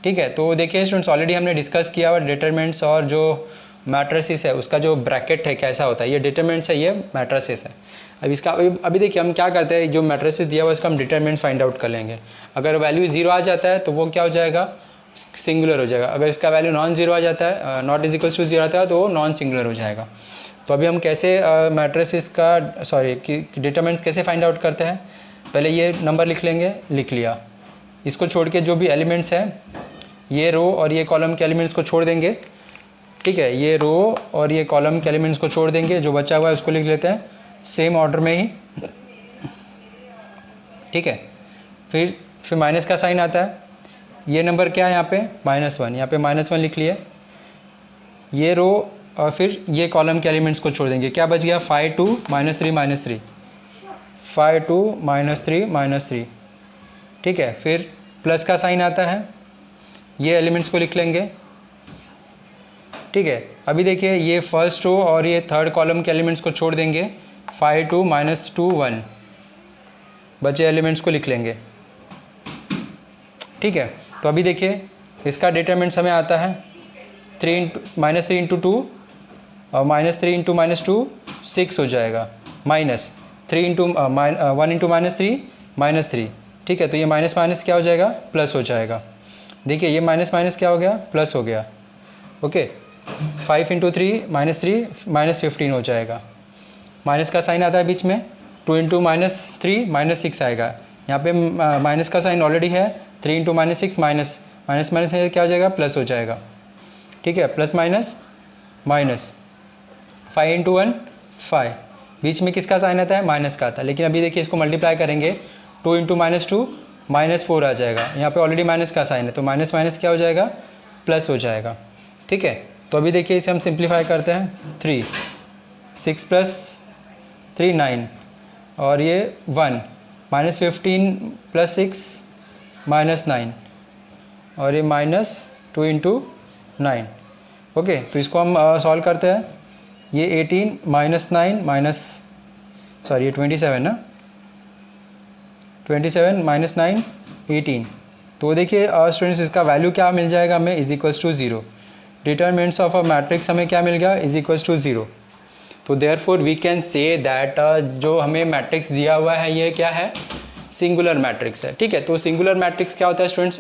ठीक है, तो देखिए स्टूडेंट्स ऑलरेडी हमने डिस्कस किया हुआ डिटर्मिनेंट्स और जो मैट्रिसेस है उसका जो ब्रैकेट है कैसा होता है। ये डिटर्मिनेंट्स है, ये मैट्रिसेस है। अब इसका अभी देखिए हम क्या करते हैं, जो मैट्रिसेस दिया हुआ है उसका हम डिटर्मिनेंट्स फाइंड आउट कर लेंगे। अगर वैल्यू 0 आ जाता है तो वो क्या हो जाएगा? सिंगुलर हो जाएगा। अगर इसका वैल्यू नॉन जीरो आ जाता है, नॉट इज इक्वल्स टू 0 आता है, तो वो नॉन सिंगुलर हो जाएगा। तो अभी हम कैसे मैट्रिसेस का डिटर्मिनेंट्स कैसे फाइंड आउट करते हैं? पहले ये नंबर लिख लेंगे, लिख लिया। इसको छोड़ के जो भी एलिमेंट्स हैं, ये रो और ये कॉलम के एलिमेंट्स को छोड़ देंगे। ठीक है, ये रो और ये कॉलम के एलिमेंट्स को छोड़ देंगे, जो बचा हुआ है उसको लिख लेते हैं सेम ऑर्डर में ही। ठीक है, फिर माइनस का साइन आता है। ये नंबर क्या है यहाँ पे? -1, यहाँ पे -1 लिख लिए। ये रो और फिर ये कॉलम के एलिमेंट्स को छोड़ देंगे। क्या बच गया? 5 2 -3 -3, 5 2 -3 -3। ठीक है, फिर प्लस का साइन आता है, ये एलिमेंट्स को लिख लेंगे। ठीक है, अभी देखिए ये फर्स्ट रो और ये थर्ड कॉलम के एलिमेंट्स को छोड़ देंगे। 5 2 -2 1, बचे एलिमेंट्स को लिख लेंगे। ठीक है, तो अभी देखिए इसका डिटरमिनेंट्स हमें आता है -3 × 2 और -3 × -2 6 हो जाएगा, -3 × 1 × -3 -3। ठीक है, तो ये माइनस माइनस क्या हो जाएगा? प्लस हो जाएगा। देखिए ये माइनस माइनस क्या हो गया? प्लस हो गया। ओके, 5 × 3 -3 -15 हो जाएगा। माइनस का साइन आता है बीच में, 2 × -3 -6 आएगा। यहाँ पे माइनस का साइन ऑलरेडी है, 3 × -6 माइनस माइनस क्या हो जाएगा? प्लस हो जाएगा। ठीक है, प्लस माइनस माइनस, 5 × 1 5, बीच में किसका साइन आता है? माइनस का आता है। लेकिन अभी देखिए इसको मल्टीप्लाई करेंगे, 2 × -2 -4 आ जाएगा। यहाँ पे ऑलरेडी माइनस का साइन है, तो माइनस माइनस क्या हो जाएगा? प्लस हो जाएगा। ठीक है, तो अभी देखिए इसे हम सिंप्लीफाई करते हैं। 3 6 + 3 9 और ये 1 -15 + 6 -9 और ये -2 × 9। ओके, तो इसको हम सॉल्व करते हैं। ये 18 -9 ये 27 ना, 27 -9 18। तो देखिए स्टूडेंट्स इसका वैल्यू क्या मिल जाएगा हमें? = 0। डिटर्मिनेंट्स ऑफ अ मैट्रिक्स हमें क्या मिल गया? = 0। तो therefore we can say that जो हमें मैट्रिक्स दिया हुआ है ये क्या है? सिंगुलर मैट्रिक्स है। ठीक है, तो सिंगुलर मैट्रिक्स क्या होता है students?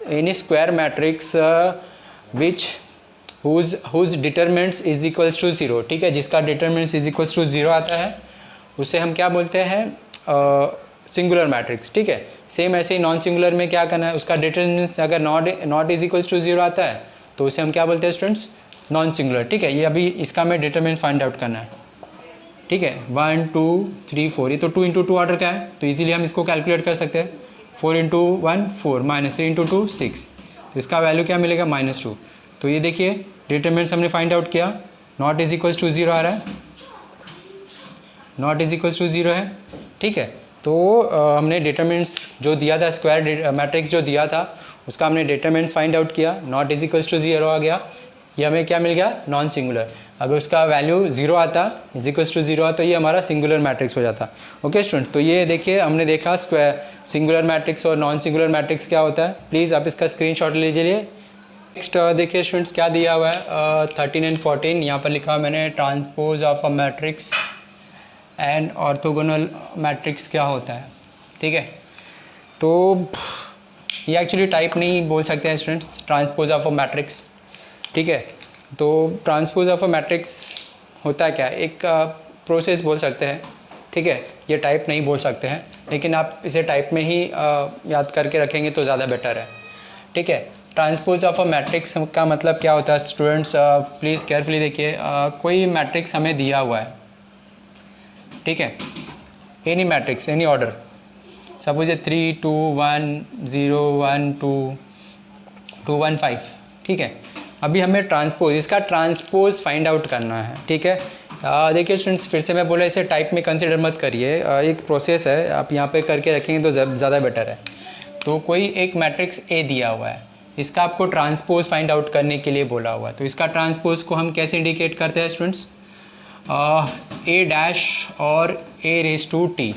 Any square matrix which whose determinants = 0। ठीक है, जिसका डिटर्मिनेंट्स = 0 आता है उसे हम क्या बोलते हैं? Singular matrix. ठीक है, सेम ऐसे ही नॉन सिंगुलर में क्या करना है? उसका डिटर्मिनेंट्स अगर नॉट = 0 आता है तो उसे हम क्या बोलते हैं स्टूडेंट्स? Non singular. ठीक है, ये अभी इसका हमें डिटर्मिनेंट फाइंड आउट करना है। ठीक है, 1 2 3 4, ये तो 2 × 2 ऑर्डर का है, तो इजीली हम इसको कैलकुलेट कर सकते हैं। 4 × 1 4 -3 × 2 6, तो इसका वैल्यू क्या मिलेगा? -2। तो ये देखिए डिटर्मिनेंट्स हमने फाइंड आउट किया, नॉट = 0 आ रहा है, नॉट = 0 है। ठीक है, तो हमने डिटर्मिनेंट्स जो दिया था, स्क्वायर मैट्रिक्स जो दिया था उसका हमने डिटर्मिनेंट्स फाइंड आउट किया, नॉट = 0 आ गया। ये हमें क्या मिल गया? Non singular. अगर उसका वैल्यू 0 आता, = 0 तो ये हमारा सिंगुलर मैट्रिक्स हो जाता। ओके स्टूडेंट, तो ये देखिए हमने देखा स्क्वायर सिंगुलर मैट्रिक्स और नॉन सिंगुलर मैट्रिक्स क्या होता है। प्लीज़ आप इसका स्क्रीनशॉट लीजिए। नेक्स्ट देखिए स्टूडेंट्स क्या दिया हुआ है, 13 और 14 यहाँ पर लिखा मैंने, transpose of a matrix and orthogonal matrix क्या होता है। ठीक है, तो ये एक्चुअली टाइप नहीं बोल सकते हैं students, transpose of a matrix. ठीक है, तो ट्रांसपोज ऑफ अ मैट्रिक्स होता है क्या, एक प्रोसेस बोल सकते हैं, ठीक है। ये टाइप नहीं बोल सकते हैं, लेकिन आप इसे टाइप में ही याद करके रखेंगे तो ज़्यादा बेटर है, ठीक है। ट्रांसपोज ऑफ अ मैट्रिक्स का मतलब क्या होता है स्टूडेंट्स, प्लीज़ केयरफुली देखिए। कोई मैट्रिक्स हमें दिया हुआ है, ठीक है, any matrix any order, suppose ये 3 2 1 0 1 2 2 1 5, ठीक है। अभी हमें ट्रांसपोज, इसका ट्रांसपोज फाइंड आउट करना है, ठीक है। देखिए स्टूडेंट्स, फिर से मैं बोला इसे टाइप में कंसिडर मत करिए, एक प्रोसेस है, आप यहाँ पे करके रखेंगे तो ज़्यादा बेटर है। तो कोई एक मैट्रिक्स ए दिया हुआ है, इसका आपको ट्रांसपोज फाइंड आउट करने के लिए बोला हुआ है। तो इसका ट्रांसपोज को हम कैसे इंडिकेट करते हैं स्टूडेंट्स, ए डैश और ए रेज टू टी,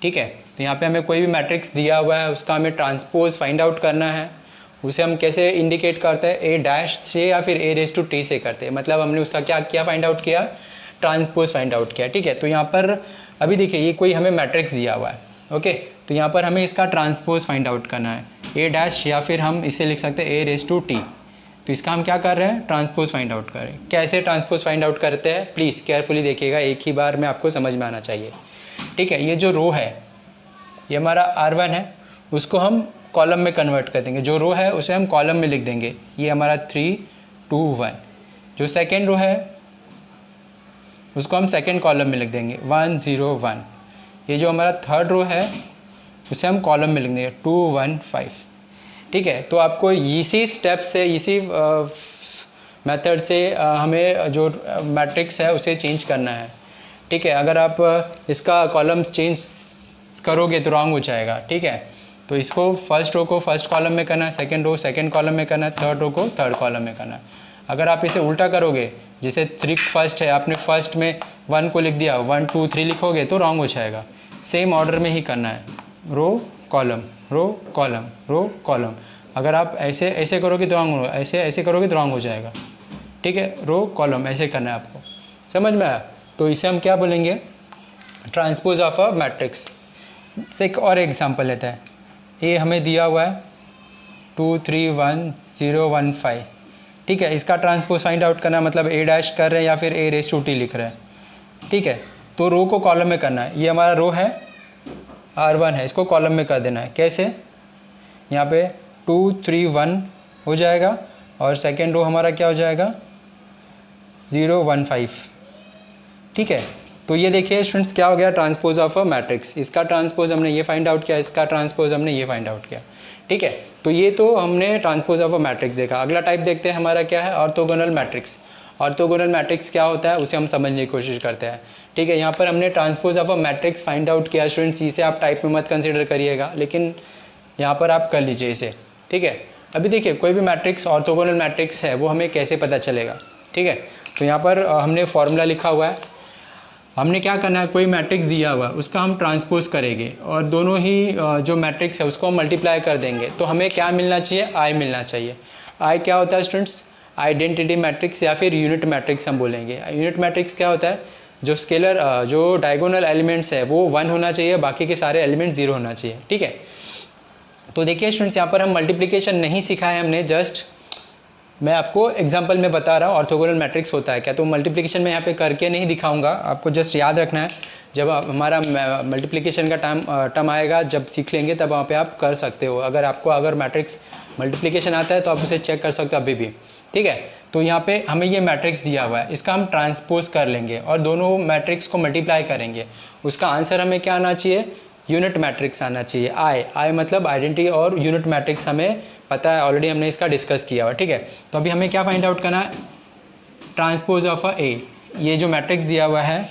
ठीक है। तो यहाँ पे हमें कोई भी मैट्रिक्स दिया हुआ है, उसका हमें ट्रांसपोज फाइंड आउट करना है। उसे हम कैसे इंडिकेट करते हैं, ए डैश से या फिर ए रेज टू टी से करते हैं। मतलब हमने उसका क्या किया, फाइंड आउट किया, ट्रांसपोज फाइंड आउट किया, ठीक है। तो यहाँ पर अभी देखिए ये कोई हमें मैट्रिक्स दिया हुआ है, ओके। तो यहाँ पर हमें इसका ट्रांसपोज फाइंड आउट करना है, ए डैश या फिर हम इसे लिख सकते हैं ए रेज टू टी। तो इसका हम क्या कर रहे हैं, ट्रांसपोज फाइंड आउट कर रहे हैं। कैसे ट्रांसपोज फाइंड आउट करते हैं, प्लीज़ केयरफुली देखिएगा, एक ही बार में आपको समझ में आना चाहिए, ठीक है। ये जो रो है, ये हमारा R1 है, उसको हम कॉलम में कन्वर्ट कर देंगे। जो रो है उसे हम कॉलम में लिख देंगे, ये हमारा 3 2 1। जो सेकेंड रो है उसको हम सेकेंड कॉलम में लिख देंगे 1 0 1। ये जो हमारा थर्ड रो है उसे हम कॉलम में लिख देंगे 2 1 5, ठीक है। तो आपको इसी स्टेप से, इसी मेथड से हमें जो मैट्रिक्स है उसे चेंज करना है, ठीक है। अगर आप इसका कॉलम्स चेंज करोगे तो रॉन्ग हो जाएगा, ठीक है। तो इसको फर्स्ट रो को फर्स्ट कॉलम में करना है, सेकंड रो सेकंड कॉलम में करना है, थर्ड रो को थर्ड कॉलम में करना है। अगर आप इसे उल्टा करोगे, जैसे 3 फर्स्ट है, आपने फर्स्ट में 1 को लिख दिया, 1 2 3 लिखोगे तो रॉन्ग हो जाएगा। सेम ऑर्डर में ही करना है, row column row column row column. अगर आप ऐसे ऐसे करोगे तो रॉन्ग होगा, ऐसे ऐसे करोगे तो रॉन्ग हो जाएगा, ठीक है। रो कॉलम ऐसे करना है आपको, समझ में आया। तो इसे हम क्या बोलेंगे, ट्रांसपोज ऑफ अ मैट्रिक्स। से एक और एग्जांपल लेते हैं, ये हमें दिया हुआ है 2 3 1 0 1 5, ठीक है। इसका ट्रांसपोज फाइंड आउट करना, मतलब ए डैश कर रहे हैं या फिर ए रेज टू टी लिख रहे हैं, ठीक है। तो रो को कॉलम में करना है, ये हमारा रो है R1 है, इसको कॉलम में कर देना है। कैसे, यहाँ पे 2 3 1 हो जाएगा और सेकेंड रो हमारा क्या हो जाएगा 0 1 5, ठीक है। तो ये देखिए स्टूडेंट्स क्या हो गया, ट्रांसपोज ऑफ अ मैट्रिक्स। इसका ट्रांसपोज हमने ये फाइंड आउट किया, इसका ट्रांसपोज हमने ये फाइंड आउट किया, ठीक है। तो ये तो हमने ट्रांसपोज ऑफ अ मैट्रिक्स देखा। अगला टाइप देखते हैं हमारा क्या है, ऑर्थोगोनल मैट्रिक्स। ऑर्थोगोनल मैट्रिक्स क्या होता है उसे हम समझने की कोशिश करते हैं, ठीक है। यहाँ पर हमने transpose of a matrix find out किया स्टूडेंट्स, इसे आप टाइप में मत कंसिडर करिएगा, लेकिन यहाँ पर आप कर लीजिए इसे, ठीक है। अभी देखिए कोई भी मैट्रिक्स ऑर्थोगोनल मैट्रिक्स है वो हमें कैसे पता चलेगा, ठीक है। तो यहाँ पर हमने फॉर्मूला लिखा हुआ है, हमने क्या करना है, कोई मैट्रिक्स दिया हुआ है उसका हम ट्रांसपोज करेंगे और दोनों ही जो मैट्रिक्स है उसको हम मल्टीप्लाई कर देंगे। तो हमें क्या मिलना चाहिए, आई मिलना चाहिए। आई क्या होता है स्टूडेंट्स, आइडेंटिटी मैट्रिक्स या फिर यूनिट मैट्रिक्स हम बोलेंगे। यूनिट मैट्रिक्स क्या होता है, जो स्केलर जो डायगोनल एलिमेंट्स है वो 1 होना चाहिए, बाकी के सारे एलिमेंट्स 0 होना चाहिए, ठीक है। तो देखिए स्टूडेंट्स, यहाँ पर हम मल्टीप्लिकेशन नहीं सीखा है हमने, जस्ट मैं आपको एग्जांपल में बता रहा हूँ ऑर्थोगोनल मैट्रिक्स होता है क्या। तो मल्टीप्लिकेशन मैं यहाँ पे करके नहीं दिखाऊंगा, आपको जस्ट याद रखना है। जब हमारा मल्टीप्लिकेशन का टर्म आएगा, जब सीख लेंगे तब वहाँ पे आप कर सकते हो। अगर मैट्रिक्स मल्टीप्लिकेशन आता है तो आप उसे चेक कर सकते हो अभी भी, ठीक है। तो यहाँ पे हमें ये मैट्रिक्स दिया हुआ है, इसका हम ट्रांसपोज कर लेंगे और दोनों मैट्रिक्स को मल्टीप्लाई करेंगे। उसका आंसर हमें क्या आना चाहिए, यूनिट मैट्रिक्स आना चाहिए। आई मतलब आइडेंटिटी और यूनिट मैट्रिक्स हमें पता है, ऑलरेडी हमने इसका डिस्कस किया हुआ, ठीक है। तो अभी हमें क्या फाइंड आउट करना है, ट्रांसपोज ऑफ अ ए। ये जो मैट्रिक्स दिया हुआ है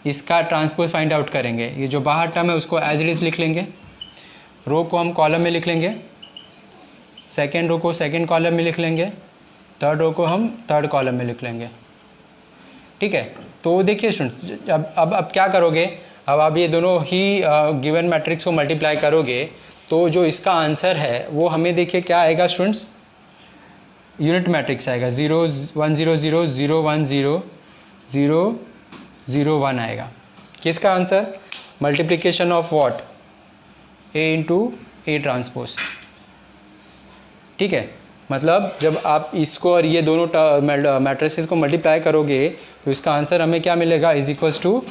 इसका ट्रांसपोज फाइंड आउट करेंगे। ये जो बाहर टर्म है उसको एज इट इज लिख लेंगे, रो को हम कॉलम में लिख लेंगे, सेकेंड रो को सेकेंड कॉलम में लिख लेंगे, थर्ड रो को हम थर्ड कॉलम में लिख लेंगे, ठीक है। तो देखिए स्टूडेंट्स, अब क्या करोगे, अब आप ये दोनों ही गिवन मैट्रिक्स को मल्टीप्लाई करोगे तो जो इसका आंसर है वो हमें देखिए क्या आएगा स्टूडेंट्स, यूनिट मैट्रिक्स आएगा 0 1 0 0 0 1 0 0 0 1 आएगा। किसका answer, multiplication of what, A into A transpose, ठीक है। मतलब जब आप इसको और ये दोनों मैट्रिसेस को मल्टीप्लाई करोगे तो इसका आंसर हमें क्या मिलेगा, is equals to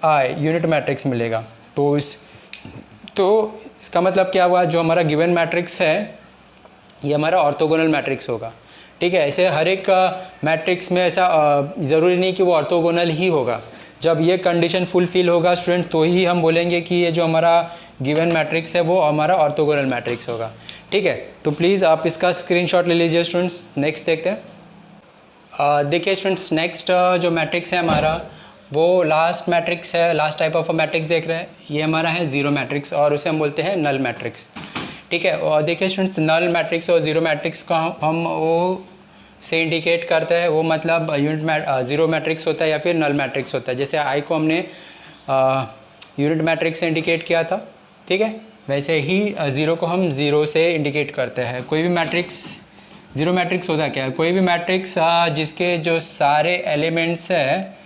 I, unit matrix मिलेगा। तो इसका मतलब क्या हुआ, जो हमारा गिवन मैट्रिक्स है ये हमारा ऑर्थोगोनल मैट्रिक्स होगा। ठीक है, ऐसे हर एक मैट्रिक्स में ऐसा ज़रूरी नहीं कि वो ऑर्थोगोनल ही होगा। जब ये कंडीशन फुलफिल होगा स्टूडेंट तो ही हम बोलेंगे कि ये जो हमारा गिवन मैट्रिक्स है वो हमारा ऑर्थोगोनल मैट्रिक्स होगा। ठीक है, तो प्लीज़ आप इसका स्क्रीनशॉट ले लीजिए स्टूडेंट्स। नेक्स्ट देखते हैं। देखिए स्टूडेंट्स, नेक्स्ट जो मैट्रिक्स है हमारा वो लास्ट मैट्रिक्स है, लास्ट टाइप ऑफ मैट्रिक्स देख रहे हैं। ये हमारा है ज़ीरो मैट्रिक्स और उसे हम बोलते हैं नल मैट्रिक्स। ठीक है, और देखिए स्टूडेंट्स, नल मैट्रिक्स और ज़ीरो मैट्रिक्स का हम वो से इंडिकेट करते हैं, वो मतलब ज़ीरो मैट्रिक्स होता है या फिर नल मैट्रिक्स होता है। जैसे आई को हमने यूनिट मैट्रिक्स से इंडिकेट किया था, ठीक है, वैसे ही ज़ीरो को हम ज़ीरो से इंडिकेट करते हैं। कोई भी मैट्रिक्स, ज़ीरो मैट्रिक्स होता क्या है, कोई भी मैट्रिक्स जिसके जो सारे एलिमेंट्स हैं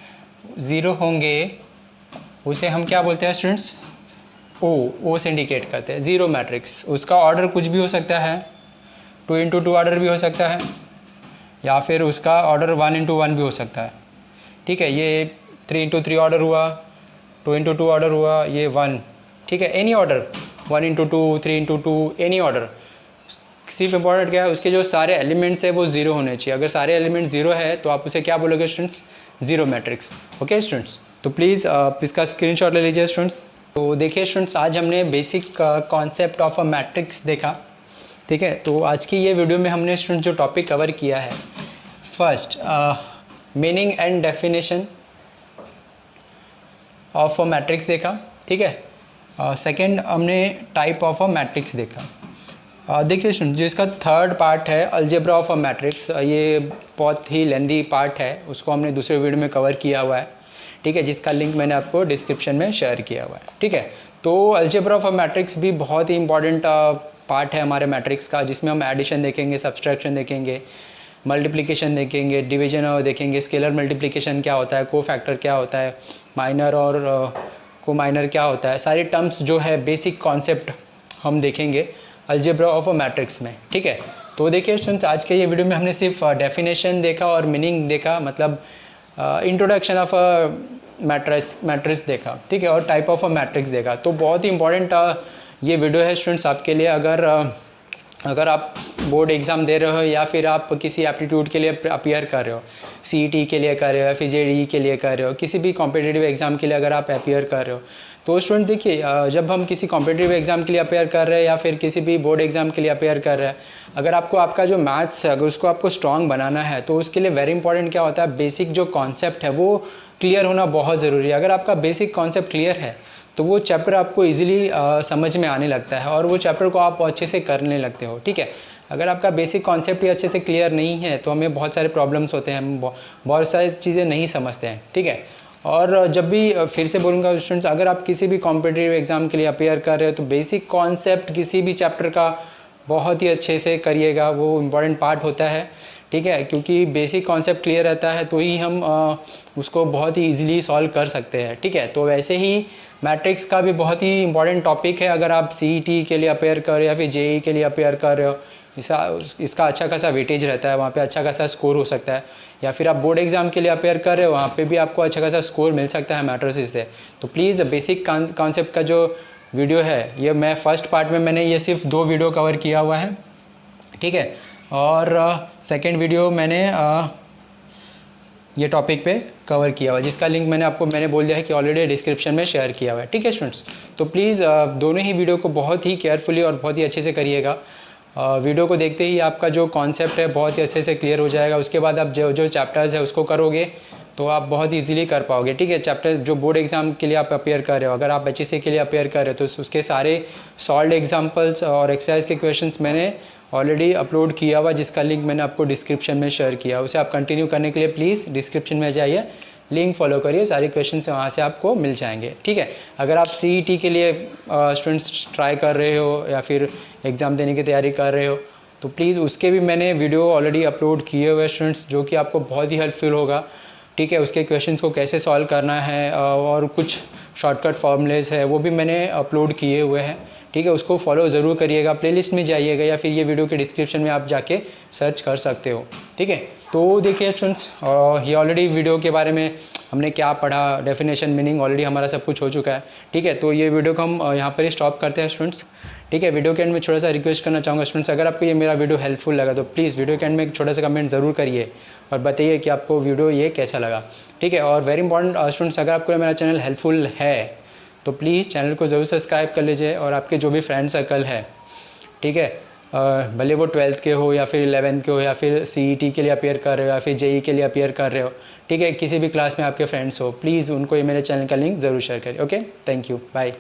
ज़ीरो होंगे उसे हम क्या बोलते हैं स्टूडेंट्स, ओ से इंडिकेट करते हैं। ज़ीरो मैट्रिक्स, उसका ऑर्डर कुछ भी हो सकता है, 2 इंटू 2 ऑर्डर भी हो सकता है या फिर उसका ऑर्डर 1 इंटू 1 भी हो सकता है। ठीक है, ये 3 इंटू 3 ऑर्डर हुआ, 2 इंटू 2 ऑर्डर हुआ, ये 1। ठीक है, any order, 1 into 2, 3 into 2, any order. सिर्फ इंपॉर्टेंट क्या है, उसके जो सारे एलिमेंट्स है वो ज़ीरो होने चाहिए। अगर सारे एलिमेंट ज़ीरो है तो आप उसे क्या बोलोगे students, zero matrix. Okay students, तो प्लीज़ इसका स्क्रीनशॉट ले लीजिए स्टूडेंट्स। तो देखिए स्टूडेंट्स, आज हमने basic concept of a matrix देखा। ठीक है, तो आज की ये वीडियो में हमने स्टूडेंट जो टॉपिक कवर किया है, first meaning and definition of a matrix देखा। ठीक है, सेकंड हमने टाइप ऑफ अ मैट्रिक्स देखा। देखिए स्टूडेंट, जो इसका थर्ड पार्ट है अलजेब्रा ऑफ अ मैट्रिक्स, ये बहुत ही लेंदी पार्ट है, उसको हमने दूसरे वीडियो में कवर किया हुआ है। ठीक है, जिसका लिंक मैंने आपको डिस्क्रिप्शन में शेयर किया हुआ है। ठीक है, तो अलजेब्रा ऑफ अ मैट्रिक्स भी बहुत ही इंपॉर्टेंट पार्ट है हमारे मैट्रिक्स का, जिसमें हम एडिशन देखेंगे, सब्सट्रैक्शन देखेंगे, मल्टीप्लिकेशन देखेंगे, डिवीजन देखेंगे, स्केलर मल्टीप्लिकेशन क्या होता है, को फैक्टर क्या होता है, माइनर और को माइनर क्या होता है, सारी टर्म्स जो है बेसिक कॉन्सेप्ट हम देखेंगे अलजेब्रा ऑफ अ मैट्रिक्स में। ठीक है, तो देखिए स्टूडेंट्स, आज के ये वीडियो में हमने सिर्फ डेफिनेशन देखा और मीनिंग देखा, मतलब इंट्रोडक्शन ऑफ अ मैट्रिक्स देखा। ठीक है, और टाइप ऑफ अ मैट्रिक्स देखा। तो बहुत ही इंपॉर्टेंट ये वीडियो है स्टूडेंट्स आपके लिए। अगर आप बोर्ड एग्ज़ाम दे रहे हो या फिर आप किसी एप्टीट्यूड के लिए अपीयर कर रहे हो, CET के लिए कर रहे हो या फिर JEE के लिए कर रहे हो, किसी भी कॉम्पिटिटिव एग्ज़ाम के लिए अगर आप अपीयर कर रहे हो, तो स्टूडेंट देखिए, जब हम किसी कॉम्पिटिटिव एग्ज़ाम के लिए अपीयर कर रहे हैं या फिर किसी भी बोर्ड एग्ज़ाम के लिए अपीयर कर रहे हैं, अगर आपको आपका जो मैथ्स है अगर उसको आपको स्ट्रॉन्ग बनाना है तो उसके लिए वेरी इंपॉर्टेंट क्या होता है, बेसिक जो कॉन्सेप्ट है वो क्लियर होना बहुत ज़रूरी है। अगर आपका बेसिक कॉन्सेप्ट क्लियर है तो वो चैप्टर आपको ईजिली समझ में आने लगता है और वो चैप्टर को आप अच्छे से करने लगते हो। ठीक है, अगर आपका बेसिक कॉन्सेप्ट ही अच्छे से क्लियर नहीं है तो हमें बहुत सारे प्रॉब्लम्स होते हैं, हम बहुत सारी चीज़ें नहीं समझते हैं। ठीक है, और जब भी फिर से बोलूँगा स्टूडेंट्स, अगर आप किसी भी कॉम्पिटिटिव एग्ज़ाम के लिए अपीयर कर रहे हो तो बेसिक कॉन्सेप्ट किसी भी चैप्टर का बहुत ही अच्छे से करिएगा, वो इम्पॉर्टेंट पार्ट होता है। ठीक है, क्योंकि बेसिक कॉन्सेप्ट क्लियर रहता है तो ही हम उसको बहुत ही ईजिली सॉल्व कर सकते हैं। ठीक है, तो वैसे ही मैट्रिक्स का भी बहुत ही इंपॉर्टेंट टॉपिक है। अगर आप CET के लिए अपीयर कर रहे हो या फिर JEE के लिए अपीयर कर रहे हो, इसका अच्छा खासा वेटेज रहता है, वहाँ पे अच्छा खासा स्कोर हो सकता है। या फिर आप बोर्ड एग्ज़ाम के लिए अपीयर कर रहे हो, वहाँ पे भी आपको अच्छा खासा स्कोर मिल सकता है मैट्रिसेस से। तो प्लीज़ बेसिक कॉन्सेप्ट का जो वीडियो है, ये मैं फर्स्ट पार्ट में मैंने ये सिर्फ 2 वीडियो कवर किया हुआ है। ठीक है, और सेकेंड वीडियो मैंने ये टॉपिक पे कवर किया हुआ है, जिसका लिंक मैंने बोल दिया है कि ऑलरेडी डिस्क्रिप्शन में शेयर किया हुआ है। ठीक है स्टूडेंट्स, तो प्लीज़ दोनों ही वीडियो को बहुत ही केयरफुली और बहुत ही अच्छे से करिएगा। वीडियो को देखते ही आपका जो कॉन्सेप्ट है बहुत ही अच्छे से क्लियर हो जाएगा। उसके बाद आप जो चैप्टर्स है उसको करोगे तो आप बहुत ईजिली कर पाओगे। ठीक है, चैप्टर जो बोर्ड एग्ज़ाम के लिए आप अपेयर कर रहे हो, अगर आप HSC के लिए अपेयर कर रहे हो तो उसके सारे सॉल्व्ड एग्जांपल्स और एक्सरसाइज के क्वेश्चंस मैंने ऑलरेडी अपलोड किया हुआ, जिसका लिंक मैंने आपको डिस्क्रिप्शन में शेयर किया। उसे आप कंटिन्यू करने के लिए प्लीज़ डिस्क्रिप्शन में जाइए, लिंक फॉलो करिए, सारे क्वेश्चन वहाँ से आपको मिल जाएंगे। ठीक है, अगर आप CET के लिए स्टूडेंट्स ट्राई कर रहे हो या फिर एग्ज़ाम देने की तैयारी कर रहे हो तो प्लीज़ उसके भी मैंने वीडियो ऑलरेडी अपलोड किए हुए स्टूडेंट्स, जो कि आपको बहुत ही हेल्पफुल होगा। ठीक है, उसके क्वेश्चंस को कैसे सॉल्व करना है और कुछ शॉर्टकट फॉर्मूलेज है वो भी मैंने अपलोड किए हुए हैं। ठीक है, उसको फॉलो ज़रूर करिएगा, प्लेलिस्ट में जाइएगा या फिर ये वीडियो के डिस्क्रिप्शन में आप जाके सर्च कर सकते हो। ठीक है, तो देखिए स्टूडेंट्स, ये ऑलरेडी वीडियो के बारे में हमने क्या पढ़ा, डेफिनेशन, मीनिंग, ऑलरेडी हमारा सब कुछ हो चुका है। ठीक है, तो ये वीडियो को हम यहाँ पर ही स्टॉप करते हैं स्टूडेंट्स। ठीक है, वीडियो के एंड में छोटा सा रिक्वेस्ट करना चाहूँगा स्टूडेंट्स, अगर आपको ये मेरा वीडियो हेल्पफुल लगा तो प्लीज़ वीडियो के एंड में एक छोटा सा कमेंट ज़रूर करिए और बताइए कि आपको वीडियो ये कैसा लगा। ठीक है, और वेरी इंपॉर्टेंट स्टूडेंट्स, अगर आपको मेरा चैनल हेल्पफुल है तो प्लीज़ चैनल को ज़रूर सब्सक्राइब कर लीजिए और आपके जो भी फ्रेंड सर्कल है, ठीक है, भले वो 12th के हो या फिर 11th के हो या फिर CET के लिए अपेयर कर रहे हो या फिर JEE के लिए अपेयर कर रहे हो, ठीक है, किसी भी क्लास में आपके फ्रेंड्स हो, प्लीज़ उनको ये मेरे चैनल का लिंक ज़रूर शेयर करें। Okay, thank you, bye.